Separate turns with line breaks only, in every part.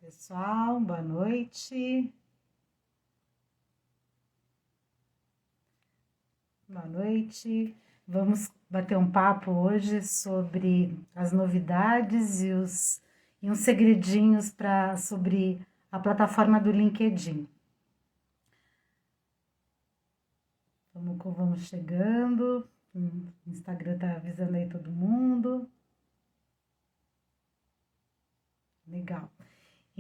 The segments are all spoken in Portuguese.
Pessoal, boa noite. Boa noite. Vamos bater um papo hoje sobre as novidades e uns segredinhos sobre a plataforma do LinkedIn. Vamos chegando. O Instagram está avisando aí todo mundo. Legal.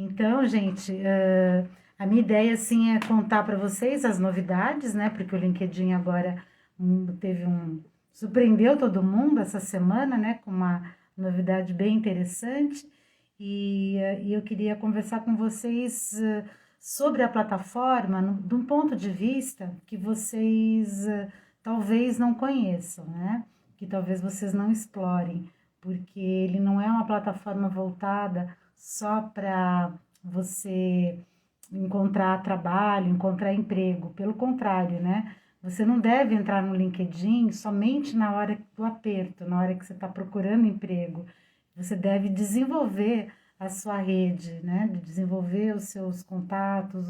Então, gente, a minha ideia, assim, é contar para vocês as novidades, né? Porque o LinkedIn agora surpreendeu todo mundo essa semana, né? Com uma novidade bem interessante. E eu queria conversar com vocês sobre a plataforma, de um ponto de vista que vocês talvez não conheçam, né? Que talvez vocês não explorem, porque ele não é uma plataforma voltada só para você encontrar trabalho, encontrar emprego. Pelo contrário, né? Você não deve entrar no LinkedIn somente na hora do aperto, na hora que você está procurando emprego. Você deve desenvolver a sua rede, né? Desenvolver os seus contatos,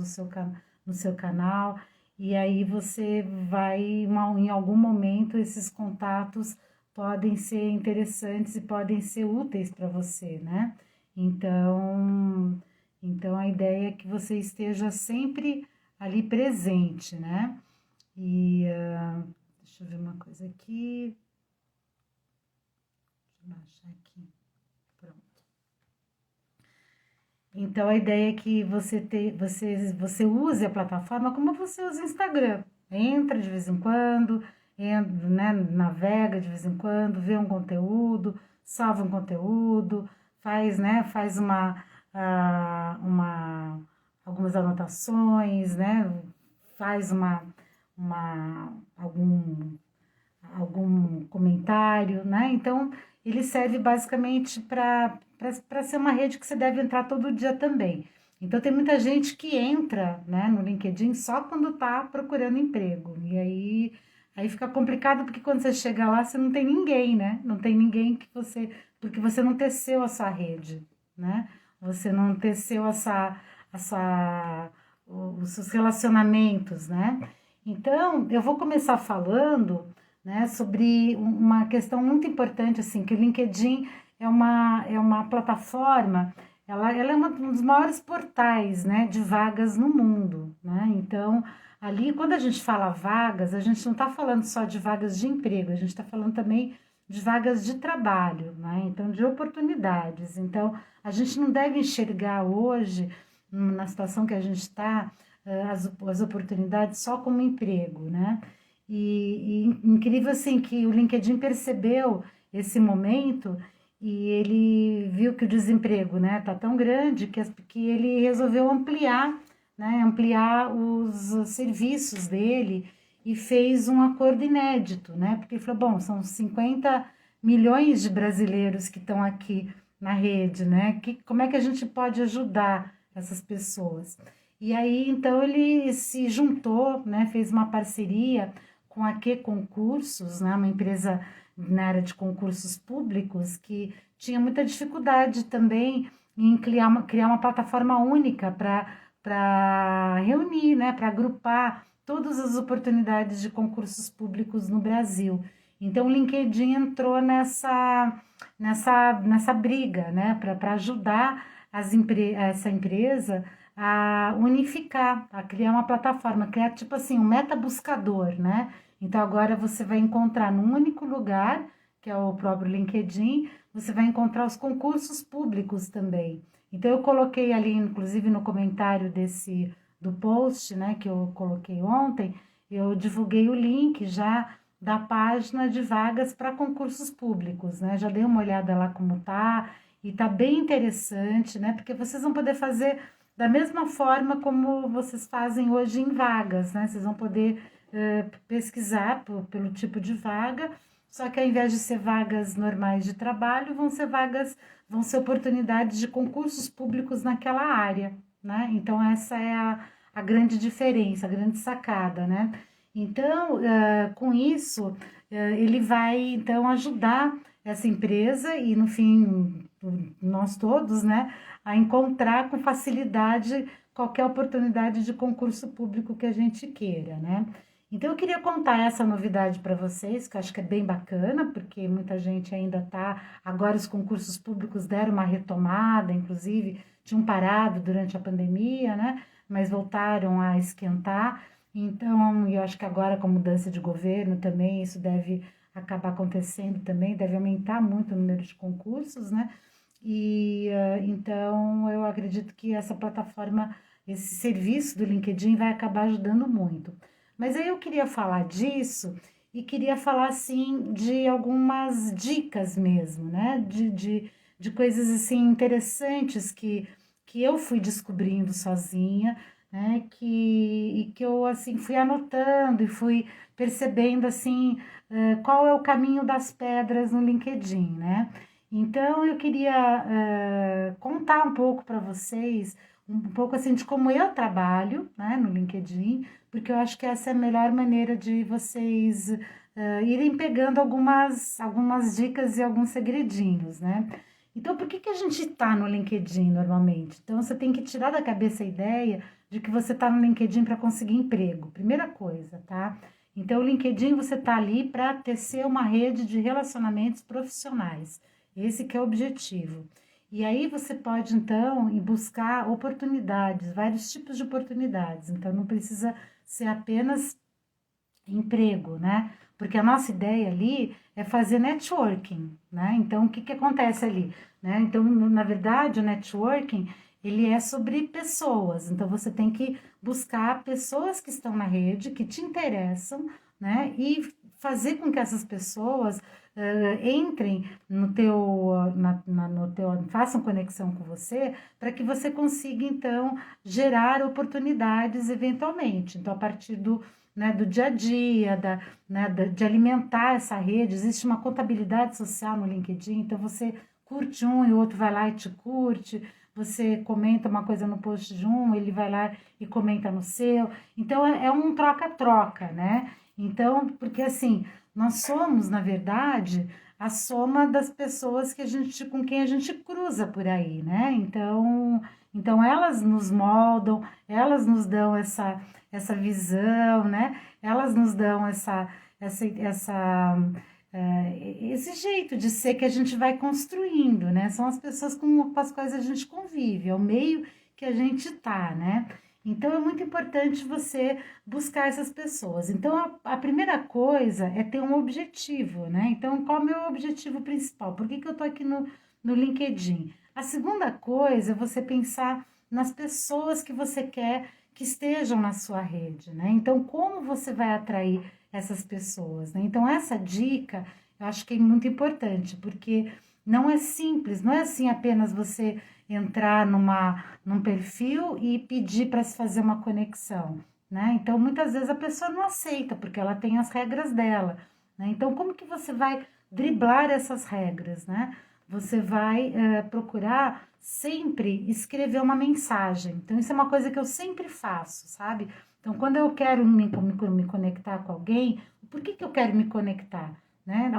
no seu canal. E aí você vai, em algum momento, esses contatos podem ser interessantes e podem ser úteis para você, né? Então a ideia é que você esteja sempre ali presente, né? Deixa eu ver uma coisa aqui. Deixa eu baixar aqui. Pronto. Então a ideia é que você use a plataforma como você usa o Instagram. Entra de vez em quando, né, navega de vez em quando, vê um conteúdo, salva um conteúdo, faz algumas anotações, né? Faz algum comentário, né? Então, ele serve basicamente para ser uma rede que você deve entrar todo dia também. Então, tem muita gente que entra, né, no LinkedIn só quando está procurando emprego. E aí fica complicado, porque quando você chega lá, você não tem ninguém, né? Não tem ninguém porque você não teceu a sua rede, né? Você não teceu os seus relacionamentos, né? Então, eu vou começar falando, né, sobre uma questão muito importante, assim, que o LinkedIn é uma plataforma, ela é um dos maiores portais, né, de vagas no mundo, né? Então, ali, quando a gente fala vagas, a gente não está falando só de vagas de emprego, a gente está falando também de vagas de trabalho, né? Então, de oportunidades. Então, a gente não deve enxergar hoje, na situação que a gente está, as oportunidades só como emprego, né? E incrível, assim, que o LinkedIn percebeu esse momento e ele viu que o desemprego, né, tá tão grande que ele resolveu ampliar, né, ampliar os serviços dele e fez um acordo inédito, né, porque ele falou, bom, são 50 milhões de brasileiros que estão aqui na rede, né, como é que a gente pode ajudar essas pessoas? E aí, então, ele se juntou, né, fez uma parceria com a Q Concursos, né, uma empresa na área de concursos públicos que tinha muita dificuldade também em criar uma plataforma única para reunir, né, para agrupar todas as oportunidades de concursos públicos no Brasil. Então, o LinkedIn entrou nessa briga, né, para ajudar essa empresa a unificar, a criar uma plataforma, criar tipo assim, um metabuscador, né? Então agora você vai encontrar num único lugar, que é o próprio LinkedIn, você vai encontrar os concursos públicos também. Então eu coloquei ali, inclusive no comentário do post, né, que eu coloquei ontem, eu divulguei o link já da página de vagas para concursos públicos, né? Já dei uma olhada lá como tá, e tá bem interessante, né? Porque vocês vão poder fazer da mesma forma como vocês fazem hoje em vagas, né? Vocês vão poder pesquisar pelo tipo de vaga, só que ao invés de ser vagas normais de trabalho, vão ser oportunidades de concursos públicos naquela área, né? Então, essa é a grande diferença, a grande sacada, né? Então, com isso, ele vai, então, ajudar essa empresa e, no fim, nós todos, né, a encontrar com facilidade qualquer oportunidade de concurso público que a gente queira, né? Então eu queria contar essa novidade para vocês, que eu acho que é bem bacana, porque muita gente ainda está. Agora os concursos públicos deram uma retomada, inclusive tinham parado durante a pandemia, né? Mas voltaram a esquentar. Então, eu acho que agora, com a mudança de governo também, isso deve acabar acontecendo também, deve aumentar muito o número de concursos, né? E então eu acredito que essa plataforma, esse serviço do LinkedIn vai acabar ajudando muito. Mas aí eu queria falar disso e queria falar assim de algumas dicas mesmo, né? De coisas assim interessantes que eu fui descobrindo sozinha, né? E que eu assim fui anotando e fui percebendo assim qual é o caminho das pedras no LinkedIn, né? Então eu queria contar um pouco para vocês, um pouco assim de como eu trabalho, né, no LinkedIn, porque eu acho que essa é a melhor maneira de vocês irem pegando algumas dicas e alguns segredinhos, né? Então, por que a gente está no LinkedIn normalmente? Então, você tem que tirar da cabeça a ideia de que você está no LinkedIn para conseguir emprego, primeira coisa, tá? Então, o LinkedIn você está ali para tecer uma rede de relacionamentos profissionais. Esse que é o objetivo. E aí você pode, então, ir buscar oportunidades, vários tipos de oportunidades. Então, não precisa ser apenas emprego, né? Porque a nossa ideia ali é fazer networking, né? Então, o que acontece ali, né? Então, na verdade, o networking, ele é sobre pessoas. Então, você tem que buscar pessoas que estão na rede, que te interessam, né? E fazer com que essas pessoas entrem no teu, no teu, façam conexão com você, para que você consiga, então, gerar oportunidades eventualmente. Então, a partir do dia a dia, de alimentar essa rede, existe uma contabilidade social no LinkedIn, então você curte um e o outro vai lá e te curte, você comenta uma coisa no post de um, ele vai lá e comenta no seu, então é um troca-troca, né? Então, porque assim, nós somos, na verdade, a soma das pessoas com quem a gente cruza por aí, né? Então elas nos moldam, elas nos dão essa visão, né? Elas nos dão esse jeito de ser que a gente vai construindo, né? São as pessoas com as quais a gente convive, é o meio que a gente tá, né? Então é muito importante você buscar essas pessoas. Então a primeira coisa é ter um objetivo, né? Então qual é o meu objetivo principal? Por que eu tô aqui no LinkedIn? A segunda coisa é você pensar nas pessoas que você quer que estejam na sua rede, né? Então, como você vai atrair essas pessoas, né? Então, essa dica eu acho que é muito importante, porque não é simples, não é assim apenas você entrar num perfil e pedir para se fazer uma conexão, né? Então, muitas vezes a pessoa não aceita, porque ela tem as regras dela, né? Então, como que você vai driblar essas regras, né? Você vai procurar sempre escrever uma mensagem. Então, isso é uma coisa que eu sempre faço, sabe? Então, quando eu quero me conectar com alguém, por que eu quero me conectar? Né?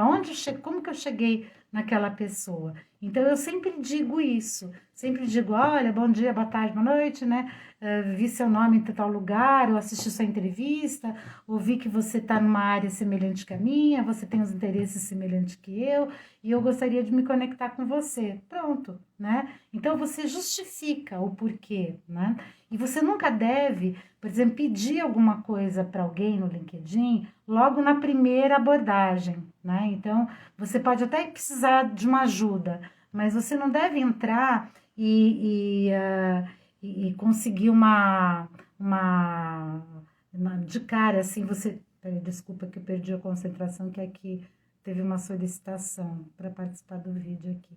Como que eu cheguei naquela pessoa? Então, eu sempre digo isso. Sempre digo, olha, bom dia, boa tarde, boa noite, né? Vi seu nome em tal lugar, eu assisti sua entrevista, ouvi que você está numa área semelhante que a minha, você tem os interesses semelhantes que eu, e eu gostaria de me conectar com você. Pronto, né? Então, você justifica o porquê, né? E você nunca deve, por exemplo, pedir alguma coisa para alguém no LinkedIn logo na primeira abordagem, né? Então, você pode até precisar de uma ajuda, mas você não deve entrar e conseguir de cara, assim, você... Peraí, desculpa que eu perdi a concentração, que aqui teve uma solicitação para participar do vídeo aqui.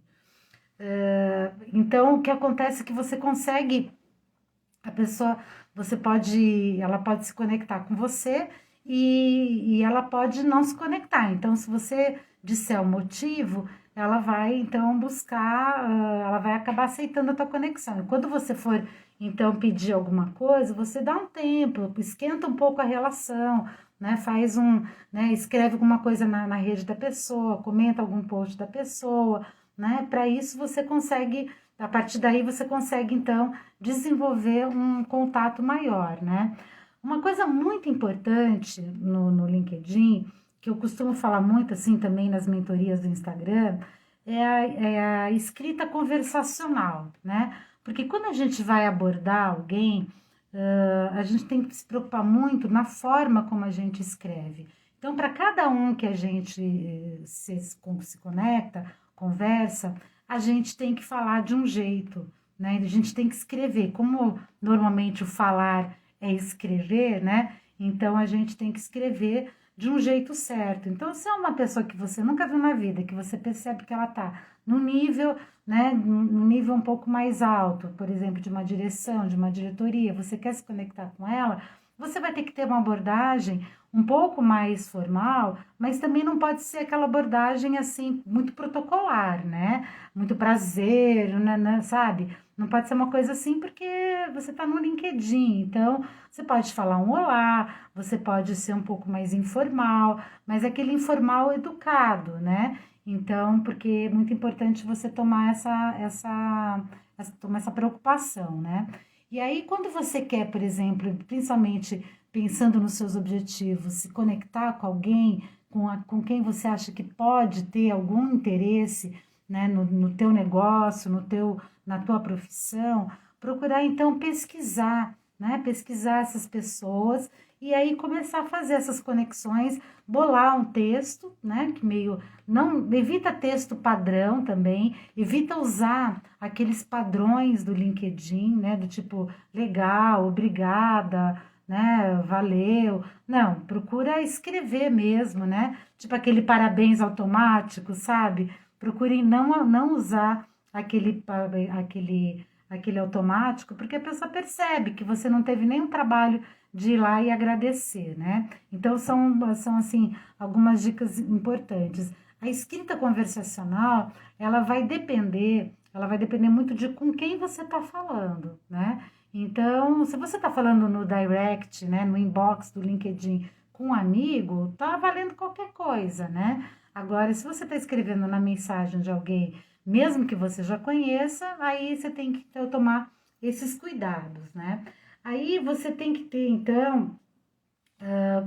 Então, o que acontece é que você consegue... A pessoa, ela pode se conectar com você e ela pode não se conectar. Então, se você disser o motivo, ela vai, então, buscar, ela vai acabar aceitando a tua conexão. E quando você for, então, pedir alguma coisa, você dá um tempo, esquenta um pouco a relação, né? Escreve alguma coisa na rede da pessoa, comenta algum post da pessoa, né? Para isso você consegue, a partir daí você consegue então desenvolver um contato maior, né? Uma coisa muito importante no LinkedIn, que eu costumo falar muito assim também nas mentorias do Instagram, é a escrita conversacional, né? Porque quando a gente vai abordar alguém, a gente tem que se preocupar muito na forma como a gente escreve. Então, para cada um que a gente se conecta, conversa, a gente tem que falar de um jeito, né? A gente tem que escrever. Como normalmente o falar é escrever, né? Então, a gente tem que escrever de um jeito certo. Então, se é uma pessoa que você nunca viu na vida, que você percebe que ela está no nível, né, no nível um pouco mais alto, por exemplo, de uma direção, de uma diretoria, você quer se conectar com ela, você vai ter que ter uma abordagem um pouco mais formal, mas também não pode ser aquela abordagem assim, muito protocolar, né? Muito prazer, né, sabe? Não pode ser uma coisa assim porque você está no LinkedIn, então você pode falar um olá, você pode ser um pouco mais informal, mas aquele informal educado, né? Então, porque é muito importante você tomar tomar essa preocupação, né? E aí, quando você quer, por exemplo, principalmente pensando nos seus objetivos, se conectar com alguém com quem você acha que pode ter algum interesse, né, no teu negócio, na tua profissão, procurar então pesquisar, né, pesquisar essas pessoas e aí começar a fazer essas conexões, bolar um texto, né, que meio não evita texto padrão também, evita usar aqueles padrões do LinkedIn, né, do tipo legal, obrigada, né, valeu. Não, procura escrever mesmo, né? Tipo aquele parabéns automático, sabe? Procure não usar aquele automático, porque a pessoa percebe que você não teve nenhum trabalho de ir lá e agradecer, né? Então, são assim, algumas dicas importantes. A escrita conversacional, ela vai depender muito de com quem você está falando, né? Então, se você está falando no direct, né, no inbox do LinkedIn com um amigo, tá valendo qualquer coisa, né? Agora, se você está escrevendo na mensagem de alguém, mesmo que você já conheça, aí você tem que tomar esses cuidados, né? Aí você tem que ter, então,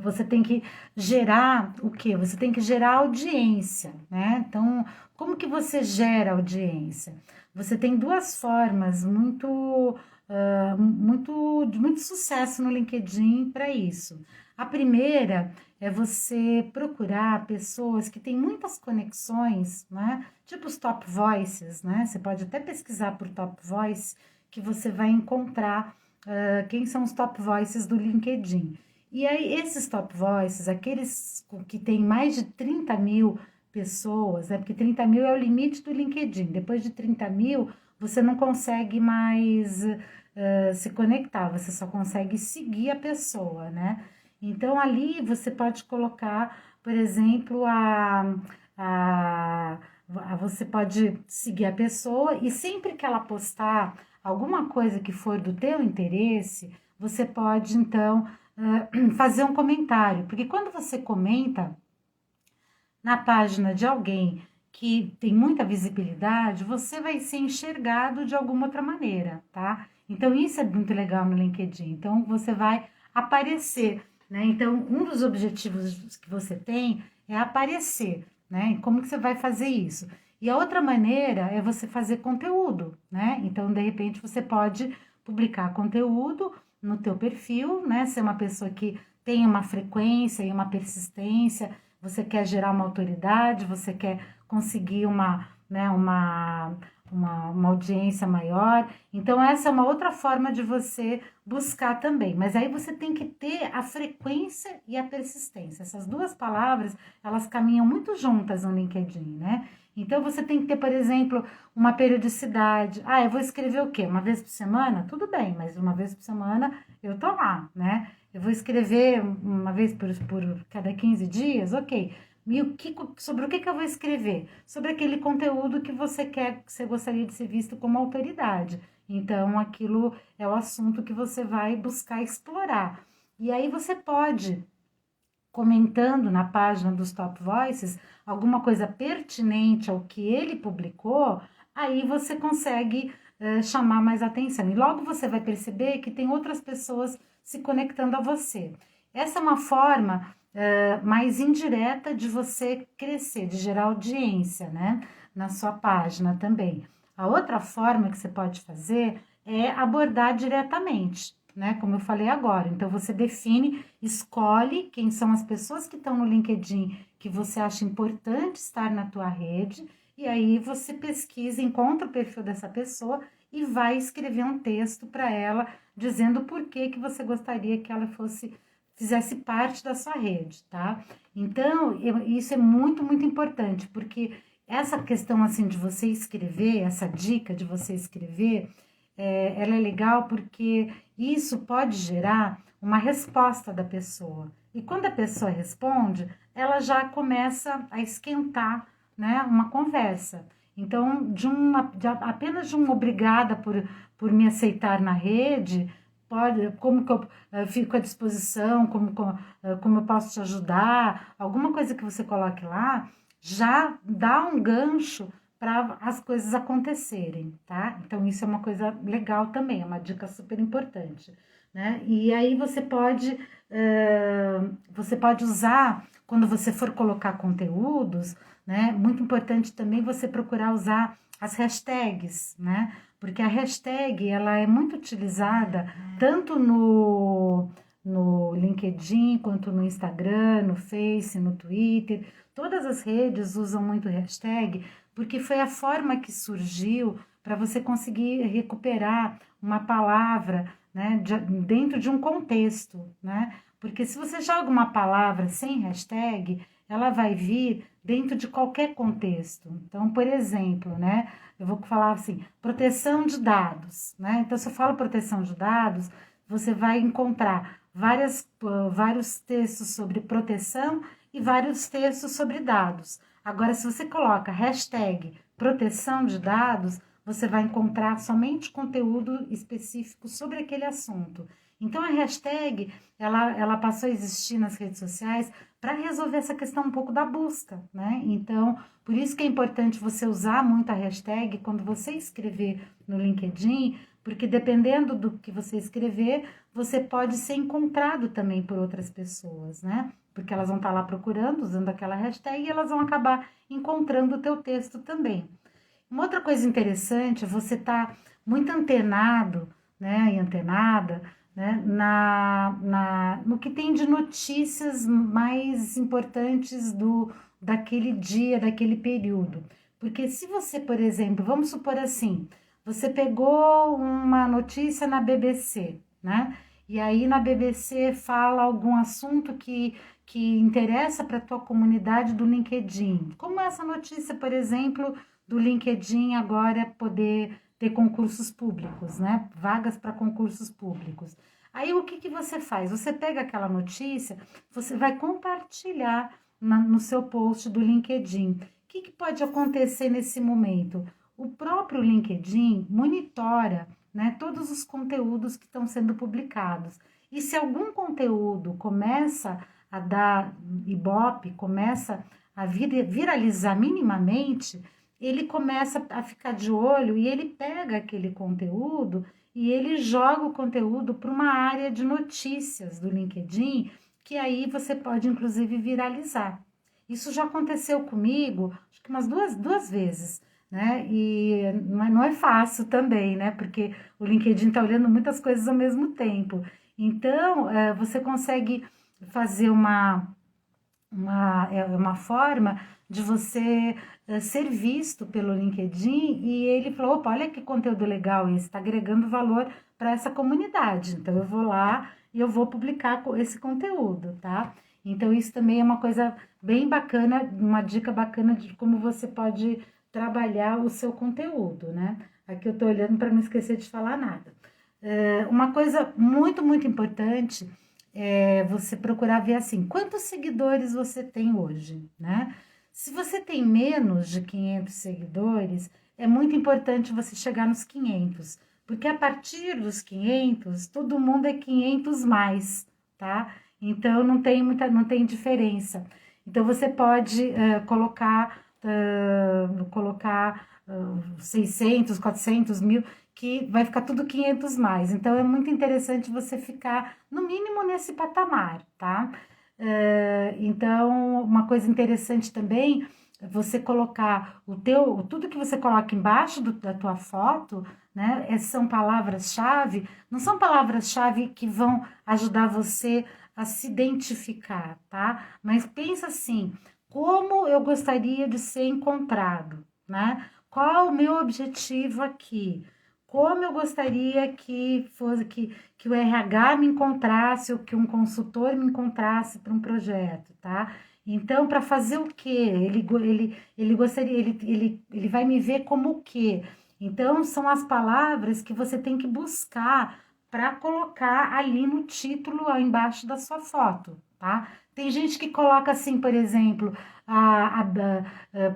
você tem que gerar o quê? Você tem que gerar audiência, né? Então, como que você gera audiência? Você tem duas formas de muito sucesso no LinkedIn para isso. A primeira é você procurar pessoas que têm muitas conexões, né? Tipo os top voices, né? Você pode até pesquisar por top voice que você vai encontrar quem são os top voices do LinkedIn. E aí, esses top voices, aqueles que têm mais de 30 mil pessoas, né? Porque 30 mil é o limite do LinkedIn. Depois de 30 mil, você não consegue mais se conectar, você só consegue seguir a pessoa, né? Então, ali você pode colocar, por exemplo, você pode seguir a pessoa e sempre que ela postar alguma coisa que for do teu interesse, você pode, então, fazer um comentário, porque quando você comenta na página de alguém que tem muita visibilidade, você vai ser enxergado de alguma outra maneira, tá? Então, isso é muito legal no LinkedIn. Então, você vai aparecer, né? Então, um dos objetivos que você tem é aparecer, né? Como que você vai fazer isso? E a outra maneira é você fazer conteúdo, né? Então, de repente, você pode publicar conteúdo no teu perfil, né? Ser uma pessoa que tem uma frequência e uma persistência, você quer gerar uma autoridade, você quer conseguir uma audiência maior. Então, essa é uma outra forma de você buscar também. Mas aí você tem que ter a frequência e a persistência. Essas duas palavras, elas caminham muito juntas no LinkedIn, né? Então, você tem que ter, por exemplo, uma periodicidade. Ah, eu vou escrever o quê? Uma vez por semana? Tudo bem, mas uma vez por semana eu tô lá, né? Eu vou escrever uma vez por cada 15 dias? Ok. Sobre o que eu vou escrever? Sobre aquele conteúdo que você quer, que você gostaria de ser visto como autoridade. Então, aquilo é o assunto que você vai buscar explorar. E aí você pode comentando na página dos Top Voices alguma coisa pertinente ao que ele publicou, aí você consegue chamar mais atenção. E logo você vai perceber que tem outras pessoas se conectando a você. Essa é uma forma mais indireta de você crescer, de gerar audiência, né, na sua página também. A outra forma que você pode fazer é abordar diretamente, né, como eu falei agora. Então, você define, escolhe quem são as pessoas que estão no LinkedIn que você acha importante estar na tua rede, e aí você pesquisa, encontra o perfil dessa pessoa e vai escrever um texto para ela, dizendo por que você gostaria que ela fizesse parte da sua rede, tá? Então, isso é muito, muito importante, porque essa questão, assim, de você escrever, essa dica de você escrever, ela é legal porque isso pode gerar uma resposta da pessoa. E quando a pessoa responde, ela já começa a esquentar, né, uma conversa. Então, apenas de uma obrigada por me aceitar na rede, como que eu fico à disposição, como eu posso te ajudar, alguma coisa que você coloque lá, já dá um gancho para as coisas acontecerem, tá? Então, isso é uma coisa legal também, é uma dica super importante, né? E aí você pode usar, quando você for colocar conteúdos, né? Muito importante também você procurar usar as hashtags, né? Porque a hashtag, ela é muito utilizada tanto no LinkedIn, quanto no Instagram, no Face, no Twitter. Todas as redes usam muito hashtag, porque foi a forma que surgiu para você conseguir recuperar uma palavra, né, dentro de um contexto, né? Porque se você joga uma palavra sem hashtag, ela vai vir dentro de qualquer contexto. Então, por exemplo, né, eu vou falar assim, proteção de dados, né? Então, se eu falo proteção de dados, você vai encontrar vários textos sobre proteção e vários textos sobre dados. Agora, se você coloca hashtag proteção de dados, você vai encontrar somente conteúdo específico sobre aquele assunto. Então, a hashtag, ela passou a existir nas redes sociais para resolver essa questão um pouco da busca, né? Então, por isso que é importante você usar muito a hashtag quando você escrever no LinkedIn, porque dependendo do que você escrever, você pode ser encontrado também por outras pessoas, né? Porque elas vão estar lá procurando, usando aquela hashtag, e elas vão acabar encontrando o teu texto também. Uma outra coisa interessante é você estar muito antenado, né, e antenada, né, no que tem de notícias mais importantes daquele dia, daquele período. Porque se você, por exemplo, vamos supor assim, você pegou uma notícia na BBC, né? E aí na BBC fala algum assunto que interessa para a tua comunidade do LinkedIn. Como essa notícia, por exemplo, do LinkedIn agora poder ter concursos públicos, né? Vagas para concursos públicos. Aí o que você faz? Você pega aquela notícia, você vai compartilhar no seu post do LinkedIn. O que pode acontecer nesse momento? O próprio LinkedIn monitora, né, todos os conteúdos que estão sendo publicados. E se algum conteúdo começa a dar ibope, começa a viralizar minimamente, ele começa a ficar de olho e ele pega aquele conteúdo e ele joga o conteúdo para uma área de notícias do LinkedIn, que aí você pode, inclusive, viralizar. Isso já aconteceu comigo, acho que umas duas vezes, né? E não é fácil também, né? Porque o LinkedIn está olhando muitas coisas ao mesmo tempo. Então, você consegue fazer uma forma de você ser visto pelo LinkedIn e ele falou, opa, olha que conteúdo legal esse, está agregando valor para essa comunidade, então eu vou lá e eu vou publicar esse conteúdo, tá? Então isso também é uma coisa bem bacana, uma dica bacana de como você pode trabalhar o seu conteúdo, né? Aqui eu estou olhando para não esquecer de falar nada. Uma coisa muito, muito importante é você procurar ver assim, quantos seguidores você tem hoje, né? Se você tem menos de 500 seguidores, é muito importante você chegar nos 500, porque a partir dos 500, todo mundo é 500 mais, tá? então não tem diferença. Então você pode colocar 600, 400 mil, que vai ficar tudo 500 mais. Então é muito interessante você ficar no mínimo nesse patamar, tá? Então uma coisa interessante também é você colocar tudo que você coloca embaixo da tua foto, né? São palavras-chave, não são palavras-chave que vão ajudar você a se identificar, tá? Mas pensa assim, como eu gostaria de ser encontrado, né? Qual o meu objetivo aqui? Como eu gostaria que fosse que o RH me encontrasse ou que um consultor me encontrasse para um projeto, tá? Então, para fazer o quê? Ele gostaria, ele vai me ver como o quê? Então, são as palavras que você tem que buscar para colocar ali no título, ao embaixo da sua foto, tá? Tem gente que coloca assim, por exemplo,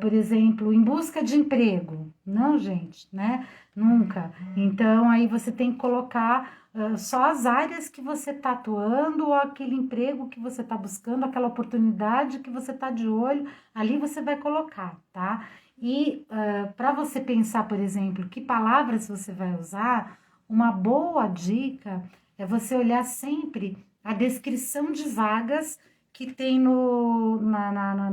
por exemplo, em busca de emprego. Não, gente, né? Nunca. Então, aí você tem que colocar só as áreas que você está atuando, ou aquele emprego que você está buscando, aquela oportunidade que você está de olho, ali você vai colocar, tá? E para você pensar, por exemplo, que palavras você vai usar, uma boa dica é você olhar sempre a descrição de vagas que tem no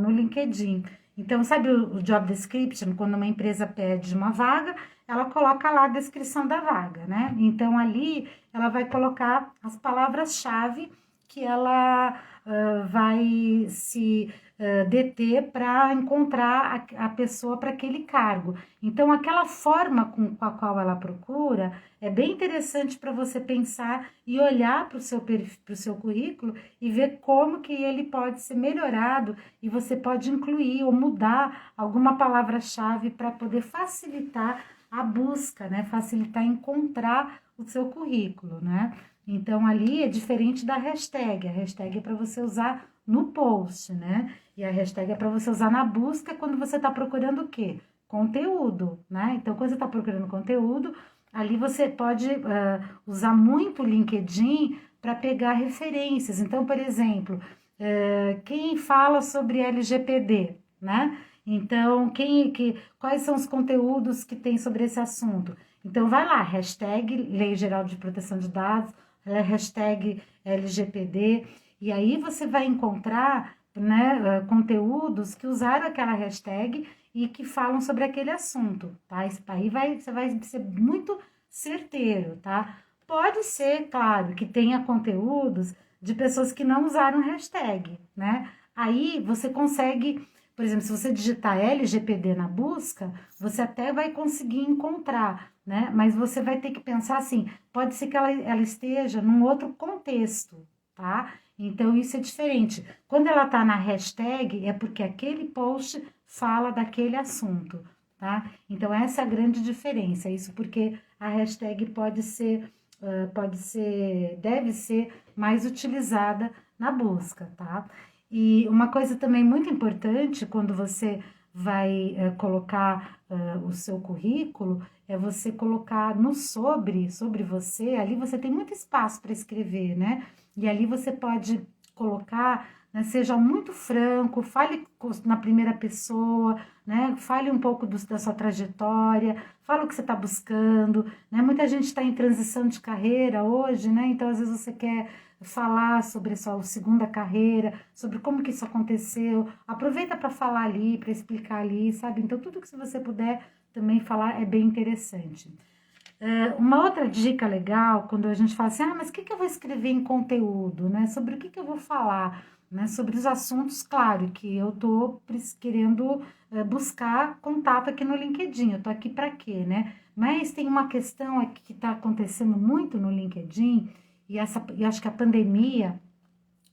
LinkedIn. Então, sabe o job description? Quando uma empresa pede uma vaga, ela coloca lá a descrição da vaga, né? Então, ali ela vai colocar as palavras-chave que ela vai se deter para encontrar a pessoa para aquele cargo. Então, aquela forma com a qual ela procura é bem interessante para você pensar e olhar para o seu currículo e ver como que ele pode ser melhorado e você pode incluir ou mudar alguma palavra-chave para poder facilitar a busca, né? Facilitar encontrar o seu currículo, né? Então, ali é diferente da hashtag. A hashtag é para você usar no post, né? E a hashtag é para você usar na busca quando você está procurando o quê? Conteúdo, né? Então, quando você está procurando conteúdo, ali você pode usar muito o LinkedIn para pegar referências. Então, por exemplo, quem fala sobre LGPD, né? Então, quais são os conteúdos que tem sobre esse assunto? Então, vai lá, hashtag Lei Geral de Proteção de Dados, hashtag LGPD, e aí você vai encontrar, né, conteúdos que usaram aquela hashtag e que falam sobre aquele assunto, tá? Isso aí você vai ser muito certeiro, tá? Pode ser, claro, que tenha conteúdos de pessoas que não usaram hashtag, né? Aí você consegue, por exemplo, se você digitar LGPD na busca, você até vai conseguir encontrar, né? Mas você vai ter que pensar assim, pode ser que ela esteja num outro contexto, tá? Então, isso é diferente. Quando ela tá na hashtag, é porque aquele post fala daquele assunto, tá? Então, essa é a grande diferença. Isso porque a hashtag deve ser mais utilizada na busca, tá? E uma coisa também muito importante quando você vai colocar o seu currículo é você colocar no sobre você, ali você tem muito espaço para escrever, né? E ali você pode colocar, né, seja muito franco, fale na primeira pessoa, né? Fale um pouco da sua trajetória, fala o que você está buscando, né? Muita gente está em transição de carreira hoje, né? Então, às vezes você quer falar sobre a sua segunda carreira, sobre como que isso aconteceu, aproveita para falar ali, para explicar ali, sabe? Então, tudo que você puder também falar é bem interessante. Uma outra dica legal, quando a gente fala assim, mas o que eu vou escrever em conteúdo, né? Sobre o que eu vou falar, né? Sobre os assuntos, claro, que eu tô querendo buscar contato aqui no LinkedIn, eu tô aqui para quê, né? Mas tem uma questão aqui que está acontecendo muito no LinkedIn, e acho que a pandemia,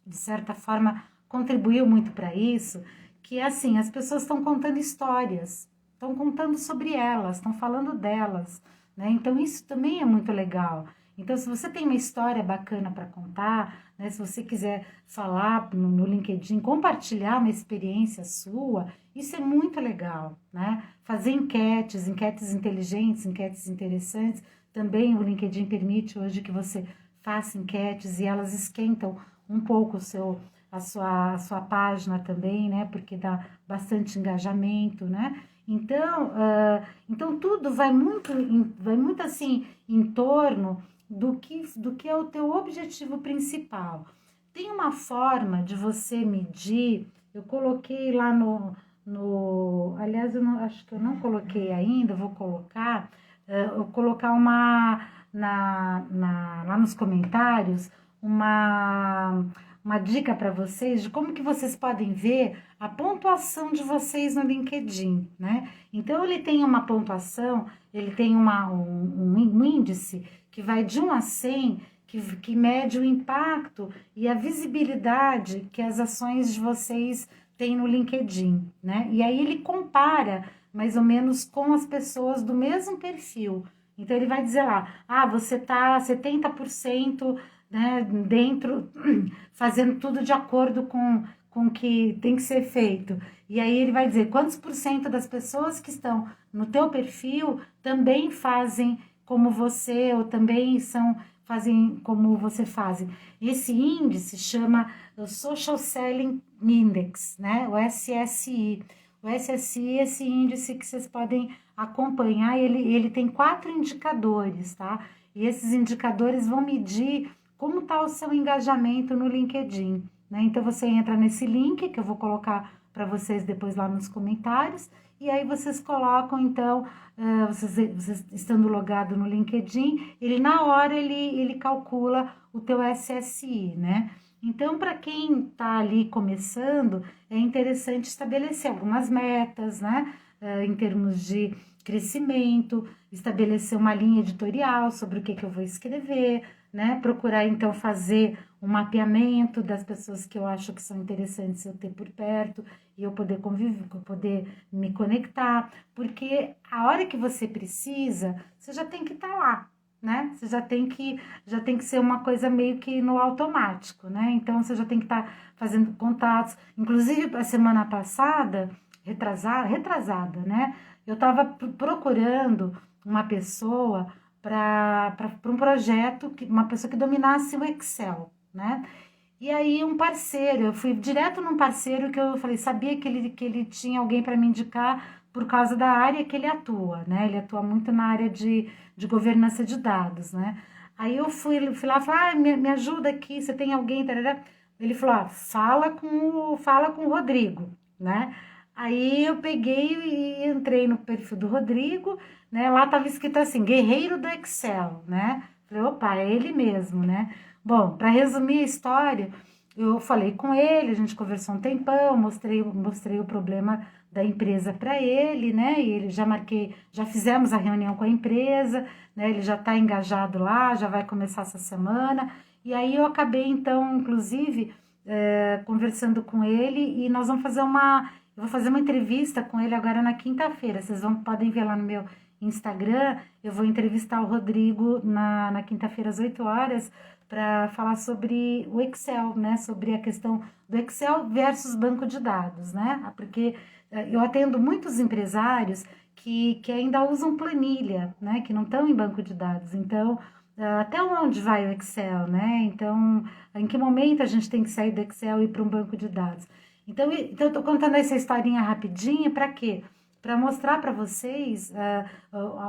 de certa forma, contribuiu muito para isso, que é assim, as pessoas estão contando histórias, estão contando sobre elas, estão falando delas, né? Então, isso também é muito legal. Então, se você tem uma história bacana para contar, né? Se você quiser falar no LinkedIn, compartilhar uma experiência sua, isso é muito legal, né? Fazer enquetes inteligentes, enquetes interessantes, também o LinkedIn permite hoje que você faça enquetes e elas esquentam um pouco a sua página também, né? Porque dá bastante engajamento, né? Então tudo vai muito assim em torno do que é o teu objetivo principal. Tem uma forma de você medir, eu coloquei lá aliás, acho que eu não coloquei ainda, vou colocar, eu colocar lá nos comentários uma dica para vocês de como que vocês podem ver a pontuação de vocês no LinkedIn, né? Então, ele tem uma pontuação, ele tem um índice que vai de 1 a 100, que mede o impacto e a visibilidade que as ações de vocês têm no LinkedIn, né? E aí ele compara mais ou menos com as pessoas do mesmo perfil. Então, ele vai dizer lá, você tá 70%, né, dentro, fazendo tudo de acordo com o que tem que ser feito. E aí ele vai dizer quantos por cento das pessoas que estão no teu perfil também fazem como você, ou também fazem como você faz. Esse índice chama o Social Selling Index, né, o SSI. O SSI é esse índice que vocês podem acompanhar, ele tem 4 indicadores, tá? E esses indicadores vão medir como está o seu engajamento no LinkedIn, né? Então, você entra nesse link que eu vou colocar para vocês depois lá nos comentários, e aí vocês colocam, então, vocês estando logado no LinkedIn, ele na hora, ele calcula o teu SSI, né? Então, para quem está ali começando, é interessante estabelecer algumas metas, né? Em termos de crescimento, estabelecer uma linha editorial sobre o que eu vou escrever, né? Procurar, então, fazer um mapeamento das pessoas que eu acho que são interessantes eu ter por perto e eu poder conviver, poder me conectar, porque a hora que você precisa, você já tem que estar lá, né? Você já tem que ser uma coisa meio que no automático, né? Então, você já tem que estar fazendo contatos. Inclusive, a semana passada, retrasada, né? Eu estava procurando uma pessoa para um projeto, uma pessoa que dominasse o Excel, né? E aí um parceiro, eu fui direto num parceiro que eu falei, sabia que ele tinha alguém para me indicar por causa da área que ele atua, né? Ele atua muito na área de governança de dados, né? Aí eu fui lá e falei, me ajuda aqui, você tem alguém? Tarará. Ele falou, fala com o Rodrigo, né? Aí eu peguei e entrei no perfil do Rodrigo, né? Lá estava escrito assim, guerreiro do Excel, né? Falei, opa, é ele mesmo, né? Bom, para resumir a história, eu falei com ele, a gente conversou um tempão, mostrei o problema da empresa para ele, né? E ele já fizemos a reunião com a empresa, né? Ele já está engajado lá, já vai começar essa semana. E aí eu acabei, então, inclusive, conversando com ele e nós vamos fazer eu vou fazer uma entrevista com ele agora na quinta-feira. Vocês podem ver lá no meu Instagram. Eu vou entrevistar o Rodrigo na quinta-feira às 8 horas para falar sobre o Excel, né? Sobre a questão do Excel versus banco de dados, né? Porque eu atendo muitos empresários que ainda usam planilha, né? Que não estão em banco de dados. Então, até onde vai o Excel, né? Então, em que momento a gente tem que sair do Excel e ir para um banco de dados? Então eu tô contando essa historinha rapidinha para quê? Para mostrar para vocês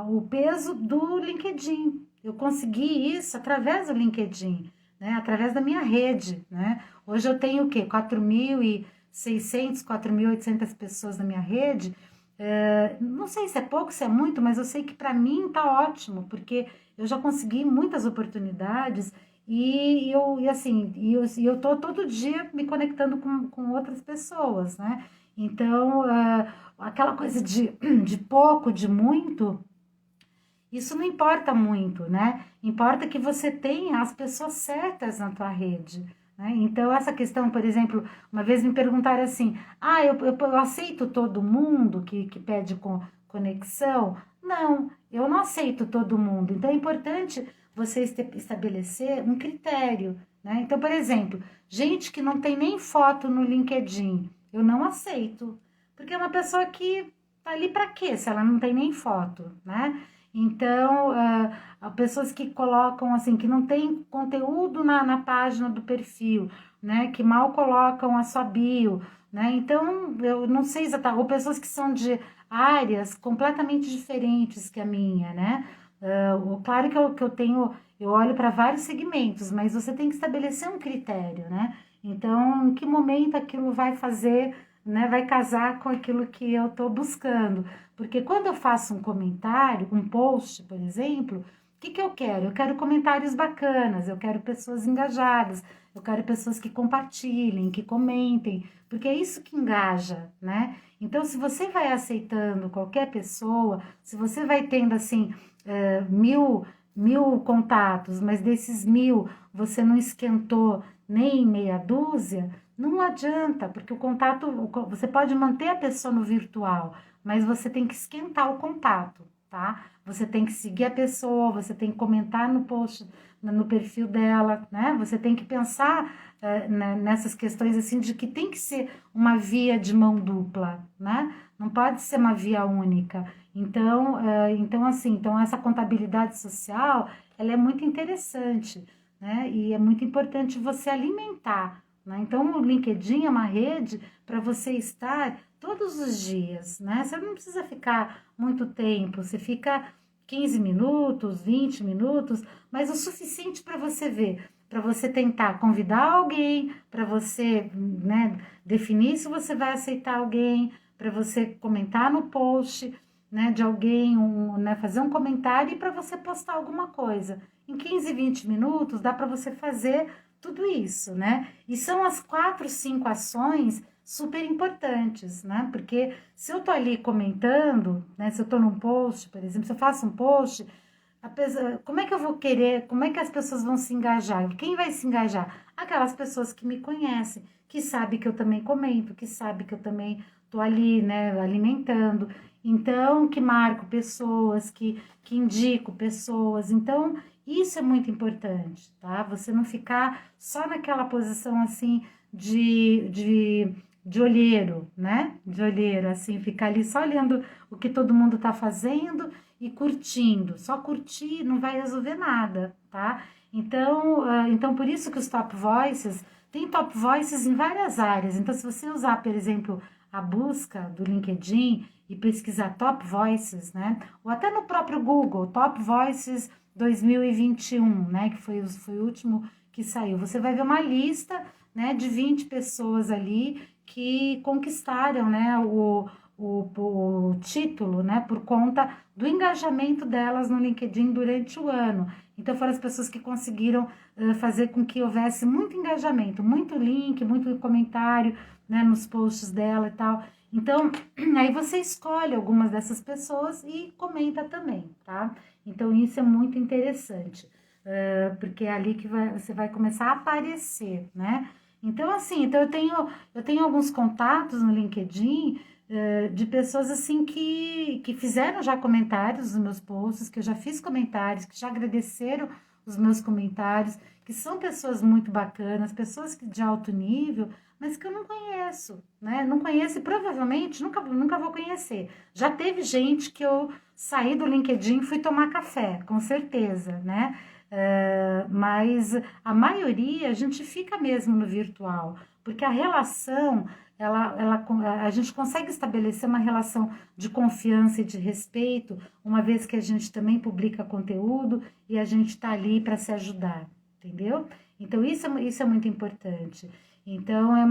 o peso do LinkedIn. Eu consegui isso através do LinkedIn, né? Através da minha rede, né? Hoje eu tenho o quê? 4.600, 4.800 pessoas na minha rede. Não sei se é pouco, se é muito, mas eu sei que para mim tá ótimo, porque eu já consegui muitas oportunidades e eu tô todo dia me conectando com outras pessoas, né? Então, aquela coisa de pouco, de muito, isso não importa muito, né? Importa que você tenha as pessoas certas na tua rede, né? Então, essa questão, por exemplo, uma vez me perguntaram assim, eu aceito todo mundo que pede conexão? Não, eu não aceito todo mundo. Então, é importante você estabelecer um critério, né? Então, por exemplo, gente que não tem nem foto no LinkedIn, eu não aceito, porque é uma pessoa que tá ali para quê, se ela não tem nem foto, né? Então, pessoas que colocam assim, que não tem conteúdo na página do perfil, né? Que mal colocam a sua bio, né? Então, eu não sei exatamente, ou pessoas que são de áreas completamente diferentes que a minha, né? Claro que eu tenho, eu olho para vários segmentos, mas você tem que estabelecer um critério, né? Então, em que momento aquilo vai fazer, né? Vai casar com aquilo que eu estou buscando. Porque quando eu faço um comentário, um post, por exemplo, o que eu quero? Eu quero comentários bacanas, eu quero pessoas engajadas, eu quero pessoas que compartilhem, que comentem, porque é isso que engaja, né? Então, se você vai aceitando qualquer pessoa, se você vai tendo assim, mil contatos, mas desses 1.000 você não esquentou nem meia dúzia, não adianta, porque o contato, você pode manter a pessoa no virtual, mas você tem que esquentar o contato, tá? Você tem que seguir a pessoa, você tem que comentar no post, no perfil dela, né? Você tem que pensar nessas questões assim de que tem que ser uma via de mão dupla, né? Não pode ser uma via única. Então essa contabilidade social, ela é muito interessante, né? E é muito importante você alimentar, né? Então o LinkedIn é uma rede para você estar todos os dias, né? Você não precisa ficar muito tempo, você fica 15 minutos, 20 minutos, mas o suficiente para você ver, para você tentar convidar alguém, para você, né, definir se você vai aceitar alguém, para você comentar no post, né, de alguém, né, fazer um comentário e para você postar alguma coisa. Em 15, 20 minutos dá para você fazer tudo isso, né? E são as 4, 5 ações super importantes, né? Porque se eu tô ali comentando, né? Se eu tô num post, por exemplo, se eu faço um post, como é que eu vou querer, como é que as pessoas vão se engajar? Quem vai se engajar? Aquelas pessoas que me conhecem, que sabem que eu também comento, que sabem que eu também tô ali, né, alimentando. Então, que marco pessoas, que indico pessoas. Então, isso é muito importante, tá? Você não ficar só naquela posição assim de olheiro, né? De olheiro, assim, ficar ali só olhando o que todo mundo tá fazendo e curtindo. Só curtir não vai resolver nada, tá? Então por isso que os top voices, tem top voices em várias áreas. Então, se você usar, por exemplo, a busca do LinkedIn e pesquisar top voices, né? Ou até no próprio Google, top voices 2021, né? Que foi o último que saiu. Você vai ver uma lista, né, de 20 pessoas ali que conquistaram, né, o título, né, por conta do engajamento delas no LinkedIn durante o ano. Então, foram as pessoas que conseguiram fazer com que houvesse muito engajamento, muito link, muito comentário, né, nos posts dela e tal. Então, aí você escolhe algumas dessas pessoas e comenta também, tá? Então, isso é muito interessante, porque é ali que você vai começar a aparecer, né? Então, assim, eu tenho alguns contatos no LinkedIn de pessoas assim que fizeram já comentários nos meus posts, que eu já fiz comentários, que já agradeceram os meus comentários, que são pessoas muito bacanas, pessoas de alto nível, mas que eu não conheço, né? Não conheço e provavelmente nunca vou conhecer. Já teve gente que eu saí do LinkedIn e fui tomar café, com certeza, né? Mas a maioria a gente fica mesmo no virtual, porque a relação, a gente consegue estabelecer uma relação de confiança e de respeito, uma vez que a gente também publica conteúdo e a gente está ali para se ajudar, entendeu? Então, isso é muito importante. Então, é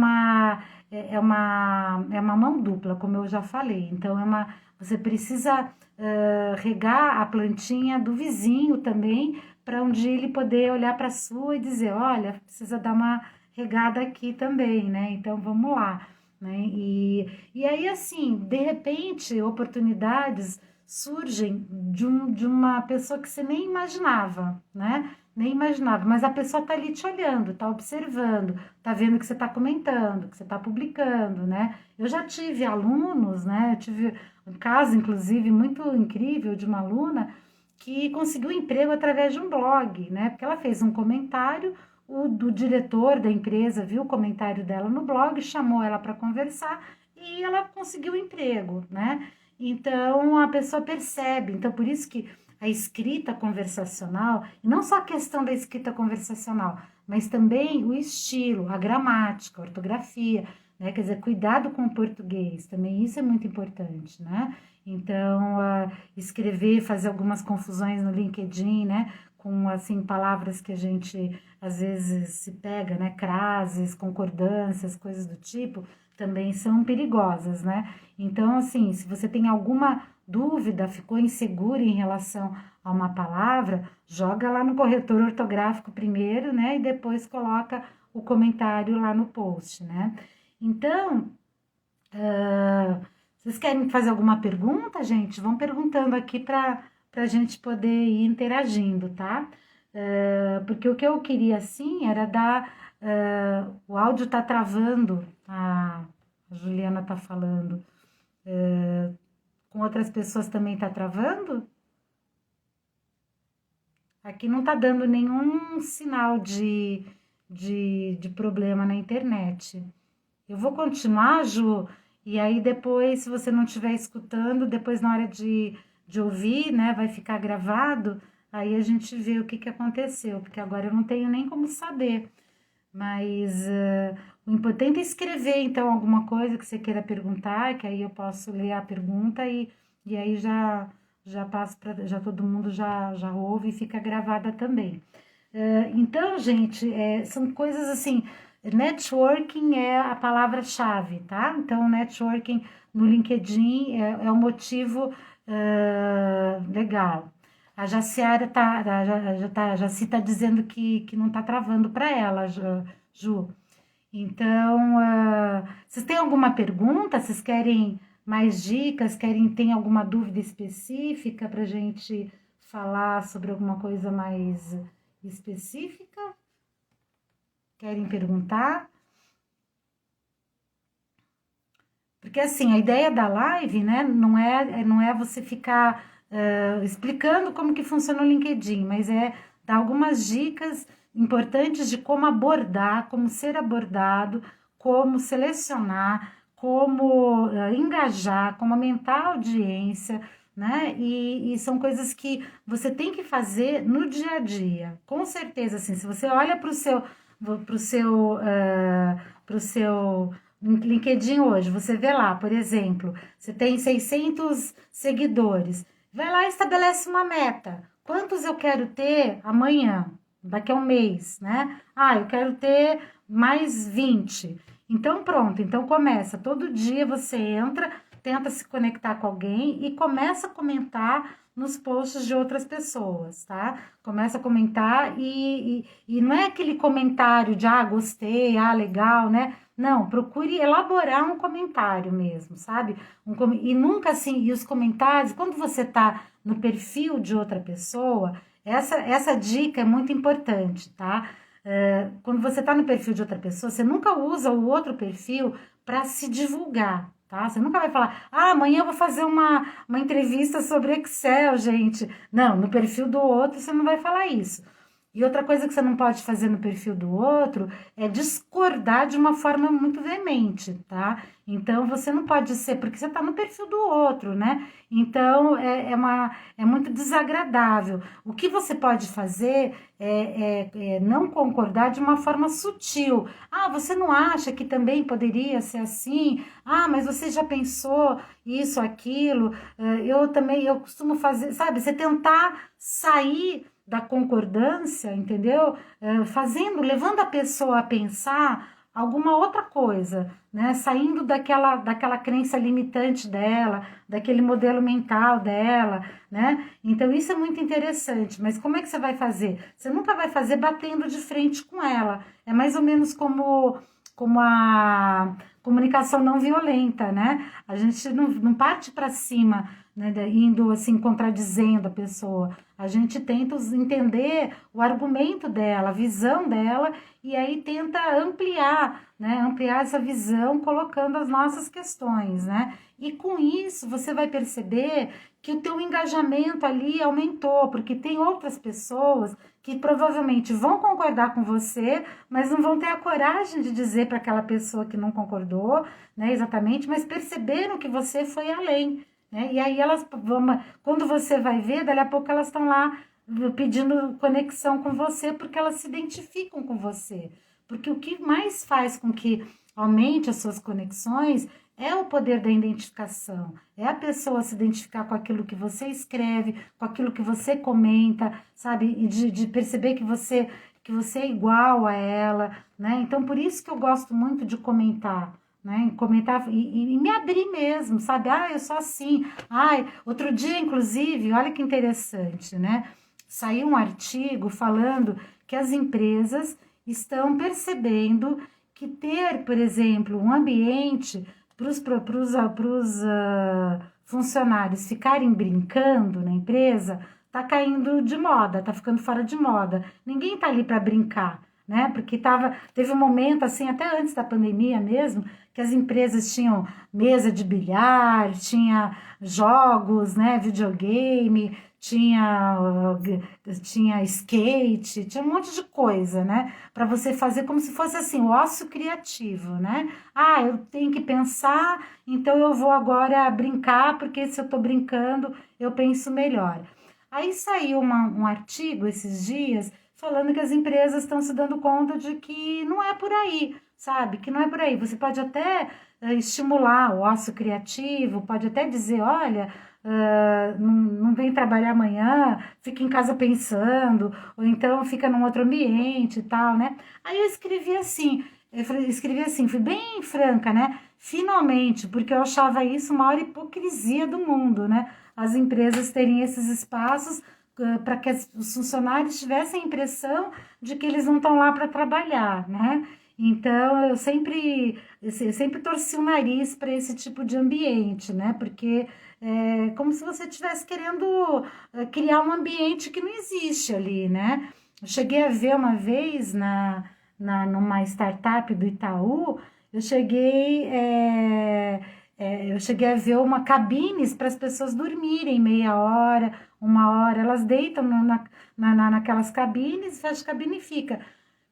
uma mão dupla, como eu já falei. Então, você precisa regar a plantinha do vizinho também, para um dia ele poder olhar para a sua e dizer, olha, precisa dar uma regada aqui também, né? Então, vamos lá. Né? E aí, assim, de repente, oportunidades surgem de uma pessoa que você nem imaginava, né? Nem imaginava, mas a pessoa tá ali te olhando, tá observando, tá vendo que você tá comentando, que você tá publicando, né? Eu já tive alunos, né? Eu tive um caso, inclusive, muito incrível de uma aluna que conseguiu emprego através de um blog, né? Porque ela fez um comentário, do diretor da empresa viu o comentário dela no blog, chamou ela para conversar e ela conseguiu emprego, né? Então a pessoa percebe. Então por isso que a escrita conversacional, e não só a questão da escrita conversacional, mas também o estilo, a gramática, a ortografia, né? Quer dizer, cuidado com o português, também isso é muito importante, né? Então, escrever, fazer algumas confusões no LinkedIn, né? Com, assim, palavras que a gente, às vezes, se pega, né? Crases, concordâncias, coisas do tipo, também são perigosas, né? Então, assim, se você tem alguma dúvida, ficou inseguro em relação a uma palavra, joga lá no corretor ortográfico primeiro, né? E depois coloca o comentário lá no post, né? Então, vocês querem fazer alguma pergunta, gente? Vão perguntando aqui para a gente poder ir interagindo, tá? Porque o que eu queria, assim, era dar... o áudio tá travando, a Juliana tá falando. Com outras pessoas também tá travando? Aqui não tá dando nenhum sinal de problema na internet. Eu vou continuar, Ju, e aí depois, se você não estiver escutando, depois na hora de ouvir, né, vai ficar gravado, aí a gente vê o que aconteceu, porque agora eu não tenho nem como saber. Mas o importante é escrever, então, alguma coisa que você queira perguntar, que aí eu posso ler a pergunta e aí já passo para, já todo mundo já ouve e fica gravada também. Então, gente, são coisas assim, networking é a palavra-chave, tá? Então, networking no LinkedIn é um motivo legal. A Jaciara Jaci tá dizendo que não tá travando para ela, Ju. Então, vocês têm alguma pergunta? Vocês querem mais dicas? Tem alguma dúvida específica para a gente falar sobre alguma coisa mais específica? Querem perguntar? Porque assim, a ideia da live, né, não é você ficar explicando como que funciona o LinkedIn, mas é dar algumas dicas importantes de como abordar, como ser abordado, como selecionar, como engajar, como aumentar a audiência, né? E são coisas que você tem que fazer no dia a dia. Com certeza, assim, se você olha para o seu LinkedIn hoje, você vê lá, por exemplo, você tem 600 seguidores, vai lá e estabelece uma meta. Quantos eu quero ter amanhã, daqui a um mês, né? Eu quero ter mais 20. Então, pronto, então começa. Todo dia você entra, tenta se conectar com alguém e começa a comentar nos posts de outras pessoas, tá? Começa a comentar e não é aquele comentário de, gostei, legal, né? Não, procure elaborar um comentário mesmo, sabe? E nunca assim, e os comentários, quando você tá no perfil de outra pessoa, essa dica é muito importante, tá? Quando você tá no perfil de outra pessoa, você nunca usa o outro perfil para se divulgar, tá? Você nunca vai falar, amanhã eu vou fazer uma entrevista sobre Excel, gente. Não, no perfil do outro você não vai falar isso. E outra coisa que você não pode fazer no perfil do outro é discordar de uma forma muito veemente, tá? Então, você não pode ser, porque você tá no perfil do outro, né? Então, é muito desagradável. O que você pode fazer é não concordar de uma forma sutil. Você não acha que também poderia ser assim? Mas você já pensou isso, aquilo? Eu costumo fazer, sabe? Você tentar sair da concordância, entendeu? Levando a pessoa a pensar alguma outra coisa, né? Saindo daquela crença limitante dela, daquele modelo mental dela, né? Então isso é muito interessante, mas como é que você vai fazer? Você nunca vai fazer batendo de frente com ela. É mais ou menos como a comunicação não violenta, né? A gente não parte para cima, né, indo assim, contradizendo a pessoa. A gente tenta entender o argumento dela, a visão dela, e aí tenta ampliar, né? Ampliar essa visão colocando as nossas questões, né? E com isso você vai perceber que o teu engajamento ali aumentou, porque tem outras pessoas que provavelmente vão concordar com você, mas não vão ter a coragem de dizer para aquela pessoa que não concordou, né, exatamente, mas perceberam que você foi além, né? E aí elas vão, quando você vai ver, dali a pouco elas estão lá pedindo conexão com você, porque elas se identificam com você. Porque o que mais faz com que aumente as suas conexões é o poder da identificação, é a pessoa se identificar com aquilo que você escreve, com aquilo que você comenta, sabe? E de perceber que você é igual a ela, né? Então, por isso que eu gosto muito de comentar, né? Comentar e me abrir mesmo, sabe? Ah, eu sou assim. Ai, outro dia, inclusive, olha que interessante, né? Saiu um artigo falando que as empresas estão percebendo que ter, por exemplo, um ambiente para os funcionários ficarem brincando na empresa tá caindo de moda, tá ficando fora de moda. Ninguém tá ali para brincar, né? Porque teve um momento assim, até antes da pandemia mesmo, que as empresas tinham mesa de bilhar, tinha jogos, né, videogame, tinha skate, tinha um monte de coisa, né? Para você fazer como se fosse assim, o ócio criativo, né? Ah, eu tenho que pensar, então eu vou agora brincar, porque se eu tô brincando, eu penso melhor. Aí saiu um artigo esses dias falando que as empresas estão se dando conta de que não é por aí, sabe? Que não é por aí. Você pode até estimular o ócio criativo, pode até dizer, olha, não vem trabalhar amanhã, fica em casa pensando, ou então fica num outro ambiente e tal, né? Aí eu escrevi assim, fui bem franca, né? Finalmente, porque eu achava isso a maior hipocrisia do mundo, né? As empresas terem esses espaços para que os funcionários tivessem a impressão de que eles não estão lá para trabalhar, né? Então, eu sempre torci o nariz para esse tipo de ambiente, né? Porque é como se você estivesse querendo criar um ambiente que não existe ali, né? Eu cheguei a ver uma vez numa startup do Itaú, eu cheguei a ver uma cabines para as pessoas dormirem meia hora, uma hora, elas deitam naquelas cabines, fecha a cabine e fica.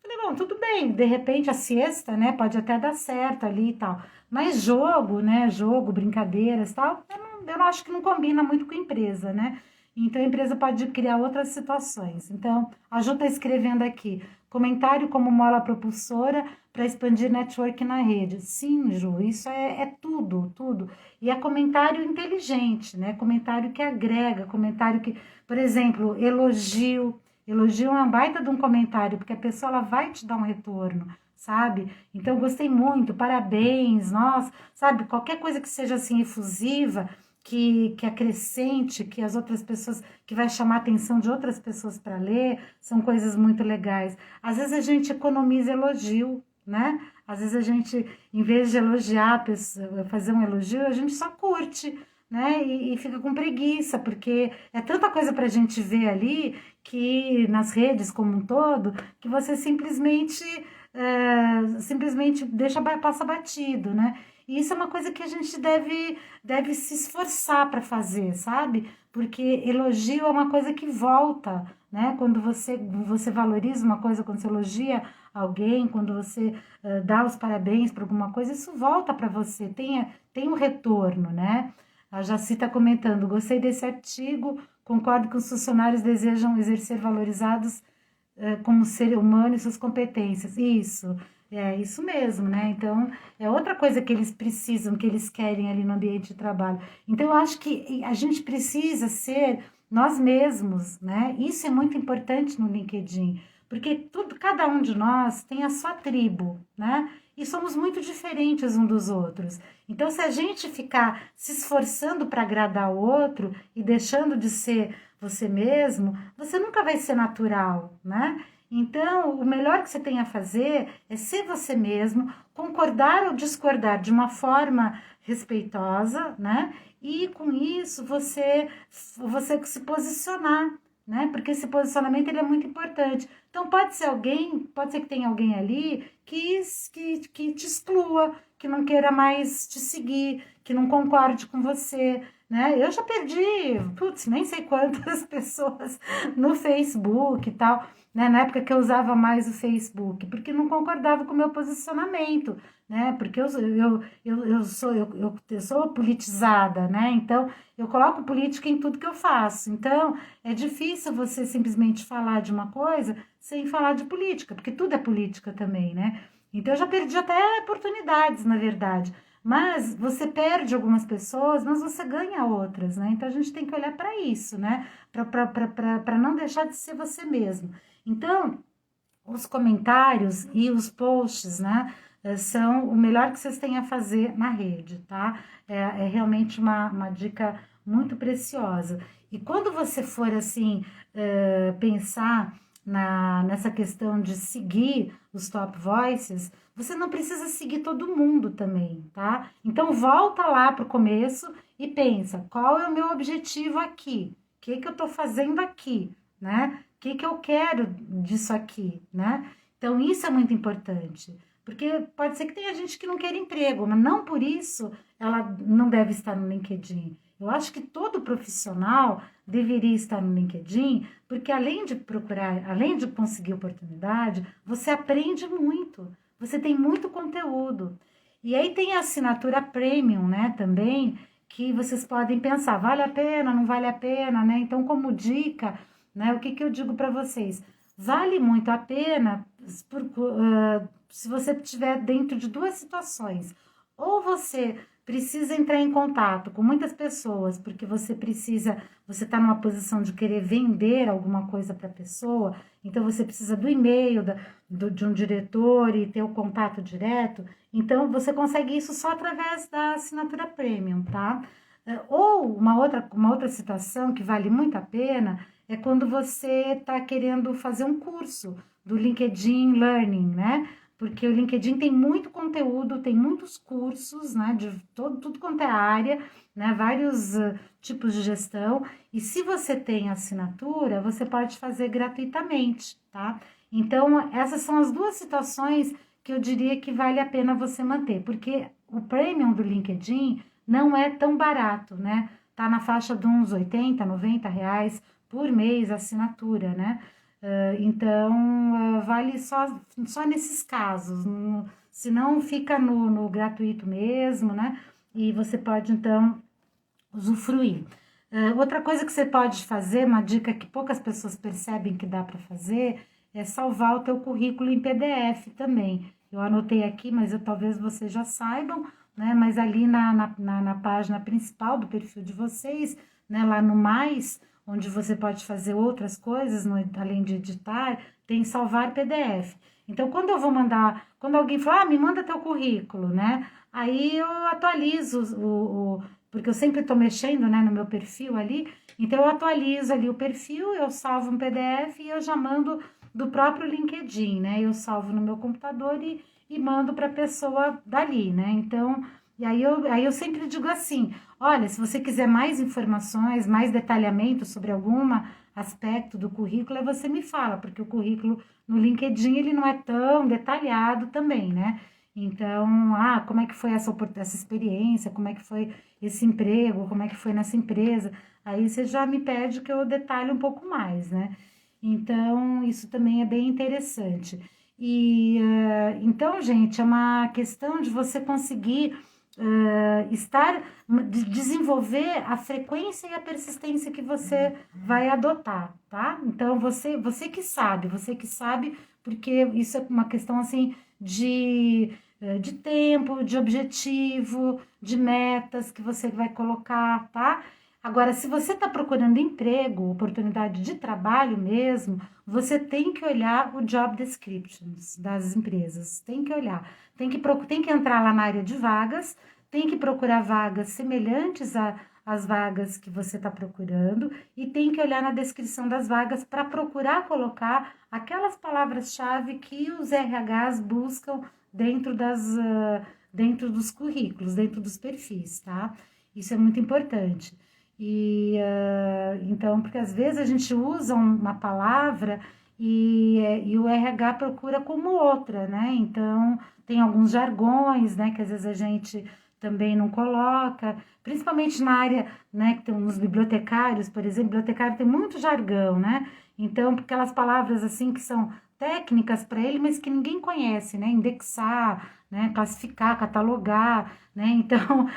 Falei, bom, tudo bem, de repente a siesta, né, pode até dar certo ali e tal, mas jogo, né, brincadeiras e tal, eu não acho que não combina muito com a empresa, né, então a empresa pode criar outras situações. Então, a Ju está escrevendo aqui, comentário como mola propulsora para expandir network na rede. Sim, Ju, isso é tudo, tudo. E é comentário inteligente, né, comentário que agrega, comentário que, por exemplo, elogio. Elogio é uma baita de um comentário, porque a pessoa ela vai te dar um retorno, sabe? Então, eu gostei muito, parabéns, nossa, sabe? Qualquer coisa que seja assim efusiva, que acrescente, que as outras pessoas, que vai chamar a atenção de outras pessoas para ler, são coisas muito legais. Às vezes a gente economiza elogio, né? Às vezes a gente, em vez de elogiar a pessoa, fazer um elogio, a gente só curte, né? E fica com preguiça, porque é tanta coisa para a gente ver ali que nas redes como um todo, que você simplesmente passa batido, né? E isso é uma coisa que a gente deve se esforçar para fazer, sabe? Porque elogio é uma coisa que volta, né? Quando você valoriza uma coisa, quando você elogia alguém, quando você dá os parabéns para alguma coisa, isso volta para você, tem um retorno, né? A Jaci está comentando, gostei desse artigo, concordo que os funcionários desejam exercer valorizados como ser humano e suas competências. Isso, é isso mesmo, né? Então, é outra coisa que eles precisam, que eles querem ali no ambiente de trabalho. Então, eu acho que a gente precisa ser nós mesmos, né? Isso é muito importante no LinkedIn, porque cada um de nós tem a sua tribo, né? E somos muito diferentes um dos outros. Então, se a gente ficar se esforçando para agradar o outro e deixando de ser você mesmo, você nunca vai ser natural, né? Então, o melhor que você tem a fazer é ser você mesmo, concordar ou discordar de uma forma respeitosa, né? E com isso você se posicionar, né? Porque esse posicionamento ele é muito importante. Então pode ser que tenha alguém ali que te exclua, que não queira mais te seguir, que não concorde com você, né? Eu já perdi, nem sei quantas pessoas no Facebook e tal, né, na época que eu usava mais o Facebook, porque não concordava com o meu posicionamento, né, porque eu sou politizada, né, então eu coloco política em tudo que eu faço, então é difícil você simplesmente falar de uma coisa sem falar de política, porque tudo é política também, né, então eu já perdi até oportunidades, na verdade, mas você perde algumas pessoas, mas você ganha outras, né? Então a gente tem que olhar para isso, né? Para não deixar de ser você mesmo. Então, os comentários e os posts, né? São o melhor que vocês têm a fazer na rede, tá? É realmente uma dica muito preciosa. E quando você for, assim, pensar nessa questão de seguir os top voices, você não precisa seguir todo mundo também, tá? Então volta lá para o começo e pensa, qual é o meu objetivo aqui? O que eu tô fazendo aqui, né? O que eu quero disso aqui, né? Então isso é muito importante, porque pode ser que tenha gente que não quer emprego, mas não por isso ela não deve estar no LinkedIn. Eu acho que todo profissional deveria estar no LinkedIn, porque além de procurar, além de conseguir oportunidade, você aprende muito, você tem muito conteúdo. E aí tem a assinatura premium, né, também, que vocês podem pensar, vale a pena, não vale a pena, né? Então, como dica, né, o que eu digo para vocês? Vale muito a pena se você estiver dentro de duas situações. Ou você precisa entrar em contato com muitas pessoas, porque você está numa posição de querer vender alguma coisa para a pessoa, então você precisa do e-mail de um diretor e ter o contato direto, então você consegue isso só através da assinatura premium, tá? Ou uma outra situação que vale muito a pena é quando você está querendo fazer um curso do LinkedIn Learning, né? Porque o LinkedIn tem muito conteúdo, tem muitos cursos, né, de tudo quanto é área, né, vários tipos de gestão, e se você tem assinatura, você pode fazer gratuitamente, tá? Então, essas são as duas situações que eu diria que vale a pena você manter, porque o premium do LinkedIn não é tão barato, né? Tá na faixa de uns 80, 90 reais por mês a assinatura, né? Então, vale só nesses casos, se não fica no gratuito mesmo, né? E você pode, então, usufruir. Outra coisa que você pode fazer, uma dica que poucas pessoas percebem que dá para fazer, é salvar o teu currículo em PDF também. Eu anotei aqui, mas talvez vocês já saibam, né? Mas ali na página principal do perfil de vocês, né? Lá no mais, onde você pode fazer outras coisas, além de editar, tem salvar PDF. Então, quando eu vou mandar, quando alguém fala, me manda teu currículo, né? Aí eu atualizo porque eu sempre estou mexendo, né, no meu perfil ali, então eu atualizo ali o perfil, eu salvo um PDF e eu já mando do próprio LinkedIn, né? Eu salvo no meu computador e mando para a pessoa dali, né? Então, e aí eu sempre digo assim, olha, se você quiser mais informações, mais detalhamento sobre algum aspecto do currículo, aí você me fala, porque o currículo no LinkedIn ele não é tão detalhado também, né? Então, como é que foi essa experiência, como é que foi esse emprego, como é que foi nessa empresa, aí você já me pede que eu detalhe um pouco mais, né? Então, isso também é bem interessante. E, então, gente, é uma questão de você conseguir desenvolver a frequência e a persistência que você vai adotar, tá? Então, você que sabe, porque isso é uma questão, assim, de tempo, de objetivo, de metas que você vai colocar, tá? Agora, se você está procurando emprego, oportunidade de trabalho mesmo, você tem que olhar o job descriptions das empresas, tem que olhar, tem que entrar lá na área de vagas, tem que procurar vagas semelhantes às vagas que você está procurando e tem que olhar na descrição das vagas para procurar colocar aquelas palavras-chave que os RHs buscam dentro dos currículos, dentro dos perfis, tá? Isso é muito importante. E então, porque às vezes a gente usa uma palavra e o RH procura como outra, né? Então, tem alguns jargões, né? Que às vezes a gente também não coloca, principalmente na área, né, que tem uns bibliotecários, por exemplo, bibliotecário tem muito jargão, né? Então, aquelas palavras assim que são técnicas para ele, mas que ninguém conhece, né? Indexar, né? Classificar, catalogar, né? Então,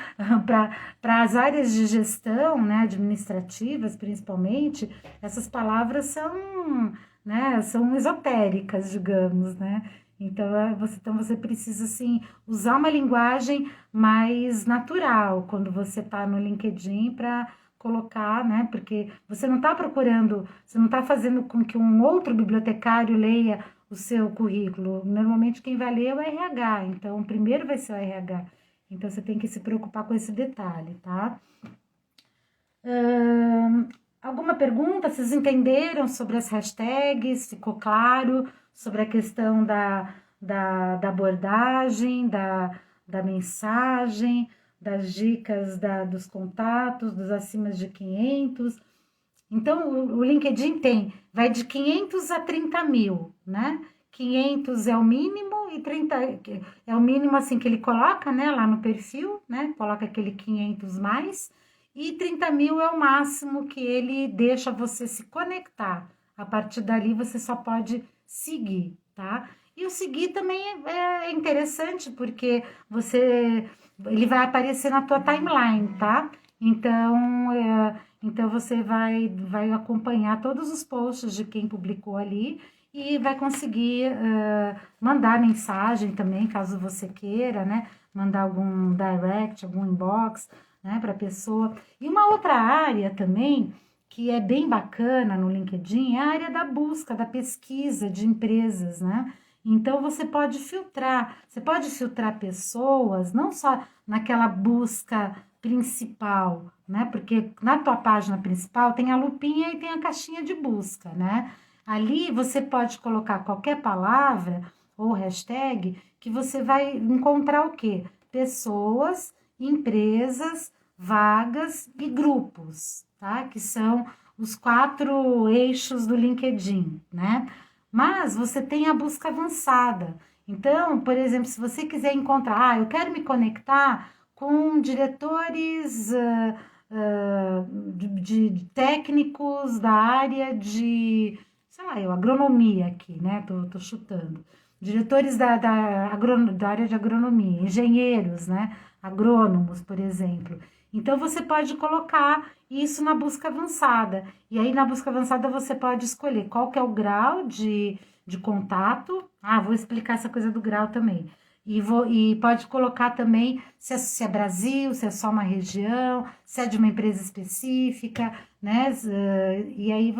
para as áreas de gestão, né? Administrativas, principalmente, essas palavras são, né? São esotéricas, digamos, né? Então você precisa, assim, usar uma linguagem mais natural quando você está no LinkedIn para colocar, né? Porque você não está procurando, você não está fazendo com que um outro bibliotecário leia o seu currículo. Normalmente quem vai ler é o RH, então primeiro vai ser o RH. Então você tem que se preocupar com esse detalhe, tá? Alguma pergunta? Vocês entenderam sobre as hashtags? Ficou claro sobre a questão da abordagem, da mensagem, das dicas dos contatos, dos acima de 500? Então, o LinkedIn vai de 500 a 30 mil, né? 500 é o mínimo e 30 é o mínimo, assim, que ele coloca, né, lá no perfil, né? Coloca aquele 500 mais, e 30 mil é o máximo que ele deixa você se conectar. A partir dali, você só pode seguir, tá? E o seguir também é interessante, porque ele vai aparecer na tua timeline, tá? Então você vai acompanhar todos os posts de quem publicou ali e vai conseguir mandar mensagem também, caso você queira, né? Mandar algum direct, algum inbox, né, para a pessoa. E uma outra área também que é bem bacana no LinkedIn é a área da busca, da pesquisa de empresas, né? Então você pode filtrar pessoas, não só naquela busca principal, né? Porque na tua página principal tem a lupinha e tem a caixinha de busca, né? Ali você pode colocar qualquer palavra ou hashtag que você vai encontrar o quê? Pessoas, empresas, vagas e grupos, tá? Que são os 4 eixos do LinkedIn, né? Mas você tem a busca avançada. Então, por exemplo, se você quiser encontrar, eu quero me conectar com diretores de técnicos da área de, sei lá, agronomia aqui, né? Tô chutando. Diretores da área de agronomia, engenheiros, né? Agrônomos, por exemplo. Então, você pode colocar isso na busca avançada. E aí, na busca avançada, você pode escolher qual que é o grau de contato. Vou explicar essa coisa do grau também. E pode colocar também se é Brasil, se é só uma região, se é de uma empresa específica, né? E aí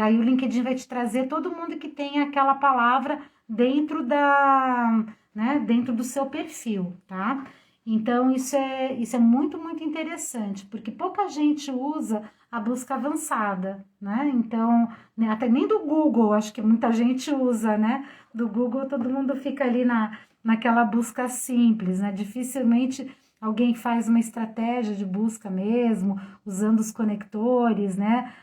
aí o LinkedIn vai te trazer todo mundo que tem aquela palavra dentro né, dentro do seu perfil, tá? Então, isso é muito, muito interessante, porque pouca gente usa a busca avançada, né? Então, né, até nem do Google, acho que muita gente usa, né? Do Google, todo mundo fica ali naquela busca simples, né? Dificilmente alguém faz uma estratégia de busca mesmo, usando os conectores, né?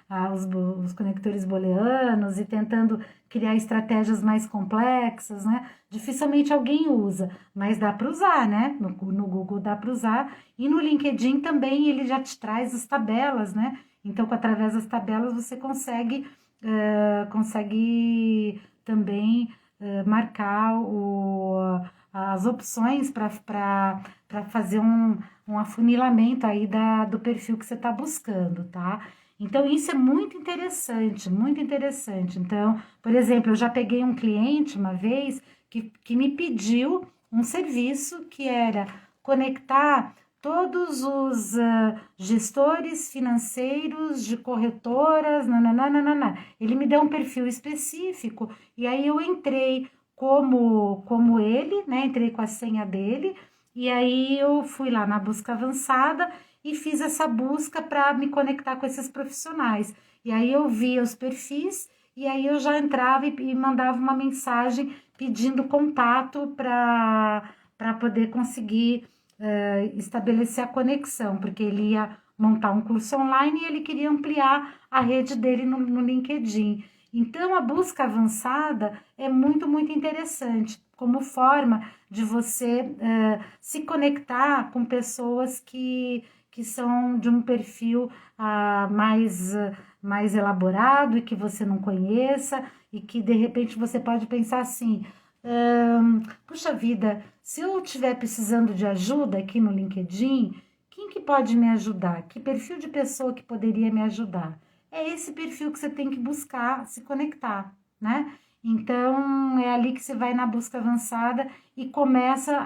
Os conectores booleanos e tentando criar estratégias mais complexas, né? Dificilmente alguém usa, mas dá para usar, né? No Google dá para usar, e no LinkedIn também ele já te traz as tabelas, né? Então, através das tabelas você consegue também marcar as opções para fazer um afunilamento aí do perfil que você está buscando, tá? Então, isso é muito interessante, muito interessante. Então, por exemplo, eu já peguei um cliente uma vez que me pediu um serviço que era conectar todos os gestores financeiros de corretoras, nananana. Ele me deu um perfil específico e aí eu entrei como ele, né? Entrei com a senha dele e aí eu fui lá na busca avançada e fiz essa busca para me conectar com esses profissionais. E aí eu via os perfis e aí eu já entrava e mandava uma mensagem pedindo contato para poder conseguir estabelecer a conexão, porque ele ia montar um curso online e ele queria ampliar a rede dele no LinkedIn. Então, a busca avançada é muito, muito interessante como forma de você se conectar com pessoas que são de um perfil mais elaborado e que você não conheça e que, de repente, você pode pensar assim, puxa vida, se eu estiver precisando de ajuda aqui no LinkedIn, quem que pode me ajudar? Que perfil de pessoa que poderia me ajudar? É esse perfil que você tem que buscar se conectar, né? Então, é ali que você vai na busca avançada e começa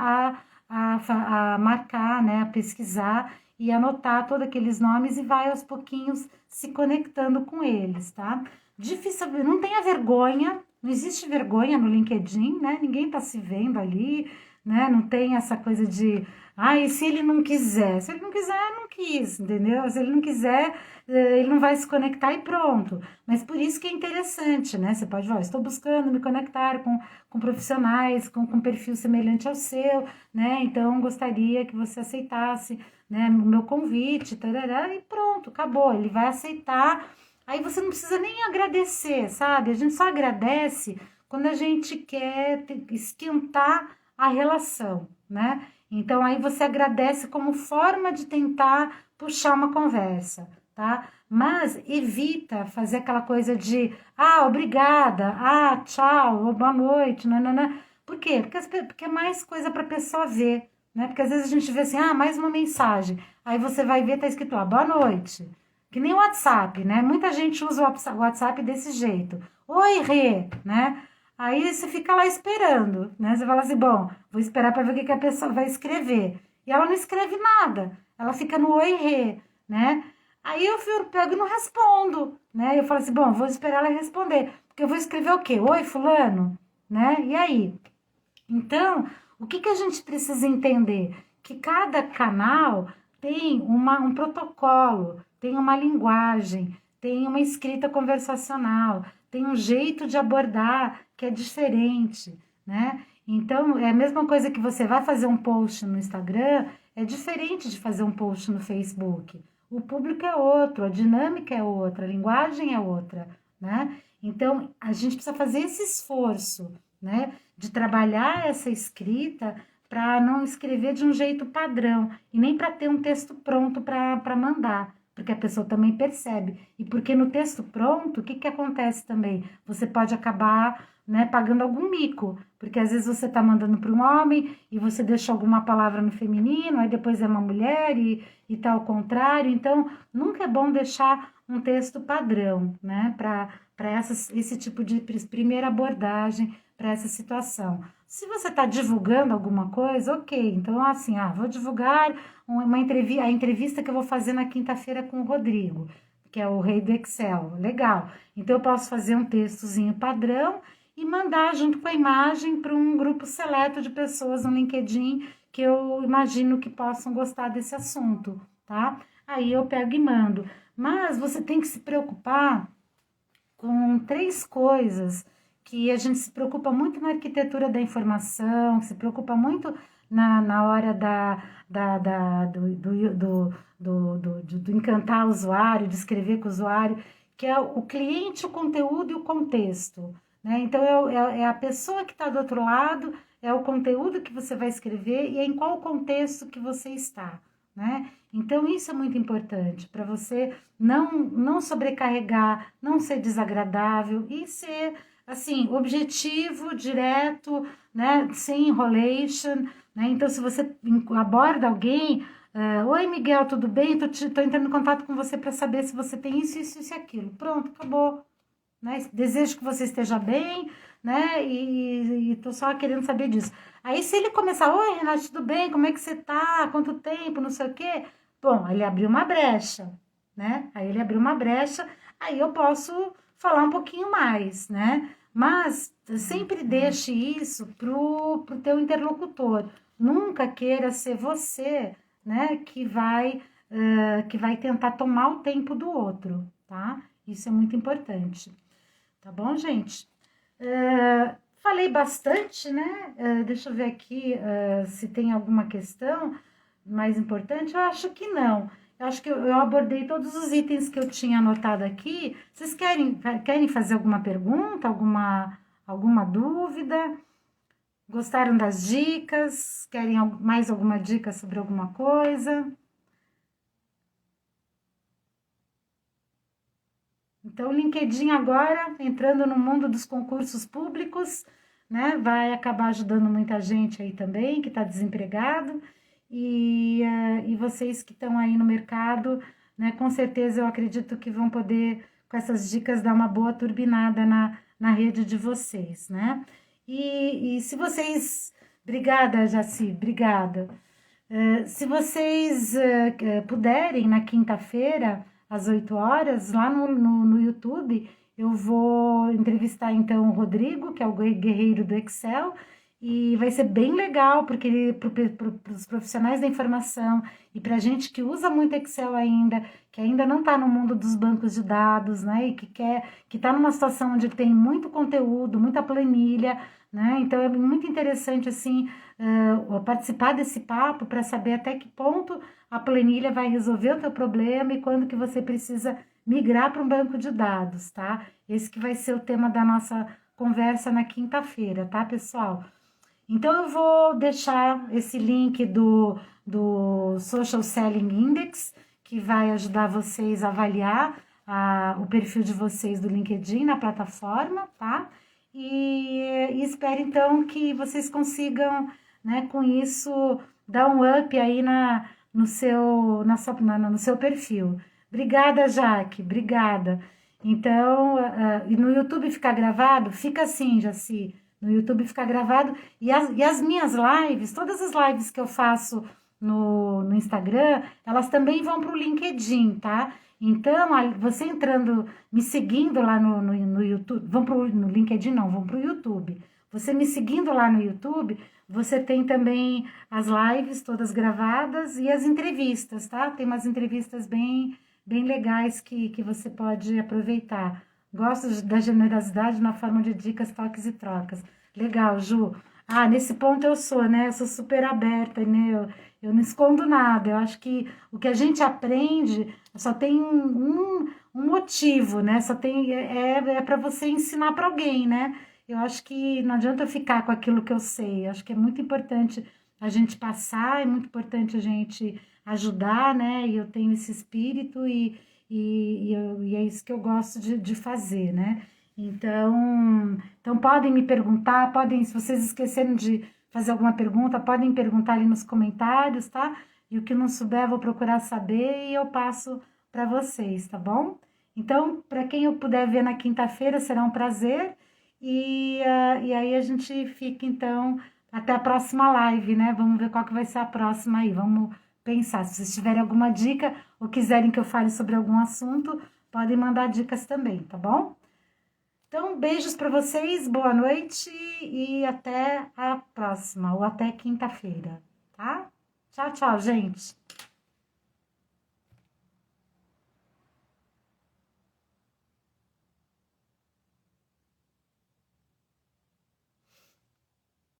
a marcar, né? A pesquisar e anotar todos aqueles nomes e vai aos pouquinhos se conectando com eles, tá? Difícil, não tenha vergonha, não existe vergonha no LinkedIn, né? Ninguém tá se vendo ali, né? Não tem essa coisa de, e se ele não quiser? Se ele não quiser, não quis, entendeu? Se ele não quiser, ele não vai se conectar e pronto. Mas por isso que é interessante, né? Você pode falar, estou buscando me conectar com profissionais, com perfil semelhante ao seu, né? Então, gostaria que você aceitasse, né, o meu convite, tarará, e pronto, acabou. Ele vai aceitar. Aí você não precisa nem agradecer, sabe? A gente só agradece quando a gente quer esquentar a relação, né? Então, aí você agradece como forma de tentar puxar uma conversa, tá? Mas evita fazer aquela coisa de, obrigada, tchau, boa noite, nanana. Por quê? Porque é mais coisa para a pessoa ver, né? Porque às vezes a gente vê assim, mais uma mensagem. Aí você vai ver, tá escrito lá, boa noite. Que nem o WhatsApp, né? Muita gente usa o WhatsApp desse jeito. Oi, Rê, né? Aí você fica lá esperando, né? Você fala assim, bom, vou esperar para ver o que a pessoa vai escrever. E ela não escreve nada. Ela fica no oi, Rê, né? Aí eu pego e não respondo, né? Eu falo assim, bom, vou esperar ela responder. Porque eu vou escrever o quê? Oi, fulano, né? E aí? Então, o que a gente precisa entender? Que cada canal tem um protocolo, tem uma linguagem, tem uma escrita conversacional, tem um jeito de abordar que é diferente, né? Então, é a mesma coisa que você vai fazer um post no Instagram, é diferente de fazer um post no Facebook. O público é outro, a dinâmica é outra, a linguagem é outra, né? Então, a gente precisa fazer esse esforço, né? De trabalhar essa escrita para não escrever de um jeito padrão e nem para ter um texto pronto para mandar, porque a pessoa também percebe. E porque no texto pronto, o que acontece também? Você pode acabar, né, pagando algum mico, porque às vezes você está mandando para um homem e você deixa alguma palavra no feminino, aí depois é uma mulher e tá ao contrário. Então, nunca é bom deixar um texto padrão, né, para esse tipo de primeira abordagem para essa situação. Se você está divulgando alguma coisa, ok. Então, assim, vou divulgar a entrevista que eu vou fazer na quinta-feira com o Rodrigo, que é o rei do Excel. Legal. Então, eu posso fazer um textozinho padrão e mandar junto com a imagem para um grupo seleto de pessoas no LinkedIn que eu imagino que possam gostar desse assunto, tá? Aí eu pego e mando. Mas você tem que se preocupar com 3 coisas que a gente se preocupa muito na arquitetura da informação, se preocupa muito na hora do encantar o usuário, de escrever com o usuário, que é o cliente, o conteúdo e o contexto, né? Então, é a pessoa que está do outro lado, é o conteúdo que você vai escrever e é em qual contexto que você está, né? Então, isso é muito importante para você não sobrecarregar, não ser desagradável e ser, assim, objetivo, direto, né? Sem enrolation, né? Então, se você aborda alguém, oi, Miguel, tudo bem? Tô entrando em contato com você para saber se você tem isso, isso, isso e aquilo. Pronto, acabou. Né? Desejo que você esteja bem, né? E tô só querendo saber disso. Aí, se ele começar, oi, Renato, tudo bem? Como é que você tá? Quanto tempo? Não sei o quê. Bom, ele abriu uma brecha, né? Aí ele abriu uma brecha, aí eu posso falar um pouquinho mais, né? Mas sempre deixe isso pro teu interlocutor. Nunca queira ser você, né? Que vai tentar tomar o tempo do outro, tá? Isso é muito importante. Tá bom, gente? Falei bastante, né? Deixa eu ver aqui se tem alguma questão mais importante. Eu acho que não. eu acho que eu abordei todos os itens que eu tinha anotado aqui. Vocês querem fazer alguma pergunta, alguma dúvida? Gostaram das dicas? Querem mais alguma dica sobre alguma coisa? Então, o LinkedIn agora, entrando no mundo dos concursos públicos, né, vai acabar ajudando muita gente aí também, que está desempregado, e vocês que estão aí no mercado, né, com certeza eu acredito que vão poder, com essas dicas, dar uma boa turbinada na rede de vocês, né? E se vocês... Obrigada, Jaci, obrigada. Se vocês puderem, na quinta-feira, às 8 horas, lá no YouTube, eu vou entrevistar então o Rodrigo, que é o guerreiro do Excel, e vai ser bem legal, porque para os profissionais da informação e para a gente que usa muito Excel ainda, que ainda não está no mundo dos bancos de dados, né, e que está numa situação onde tem muito conteúdo, muita planilha, né, então é muito interessante, assim, participar desse papo para saber até que ponto a planilha vai resolver o teu problema e quando que você precisa migrar para um banco de dados, tá? Esse que vai ser o tema da nossa conversa na quinta-feira, tá, pessoal? Então, eu vou deixar esse link do Social Selling Index, que vai ajudar vocês a avaliar o perfil de vocês do LinkedIn na plataforma, tá? E espero, então, que vocês consigam, né, com isso, dar um up aí no seu perfil. Obrigada, Jaque, obrigada. Então, e no YouTube ficar gravado? Fica assim, Jaci. No YouTube fica gravado. E as minhas lives, todas as lives que eu faço no Instagram, elas também vão para o LinkedIn, tá? Então, você entrando, me seguindo lá no YouTube, no LinkedIn não, vão para o YouTube. Você me seguindo lá no YouTube, você tem também as lives todas gravadas e as entrevistas, tá? Tem umas entrevistas bem legais que você pode aproveitar. Gosto da generosidade na forma de dicas, toques e trocas. Legal, Ju. Nesse ponto eu sou, né? Eu sou super aberta, né? Eu não escondo nada. Eu acho que o que a gente aprende só tem um motivo, né? Só tem para você ensinar para alguém, né? Eu acho que não adianta eu ficar com aquilo que eu sei. Eu acho que é muito importante a gente passar, é muito importante a gente ajudar, né? E eu tenho esse espírito e é isso que eu gosto de fazer, né? Então podem me perguntar, se vocês esqueceram de fazer alguma pergunta, podem perguntar ali nos comentários, tá? E o que não souber, eu vou procurar saber e eu passo para vocês, tá bom? Então, para quem eu puder ver na quinta-feira, será um prazer. E aí a gente fica, então, até a próxima live, né? Vamos ver qual que vai ser a próxima aí. Vamos pensar. Se vocês tiverem alguma dica ou quiserem que eu fale sobre algum assunto, podem mandar dicas também, tá bom? Então, beijos para vocês, boa noite e até a próxima, ou até quinta-feira, tá? Tchau, tchau, gente!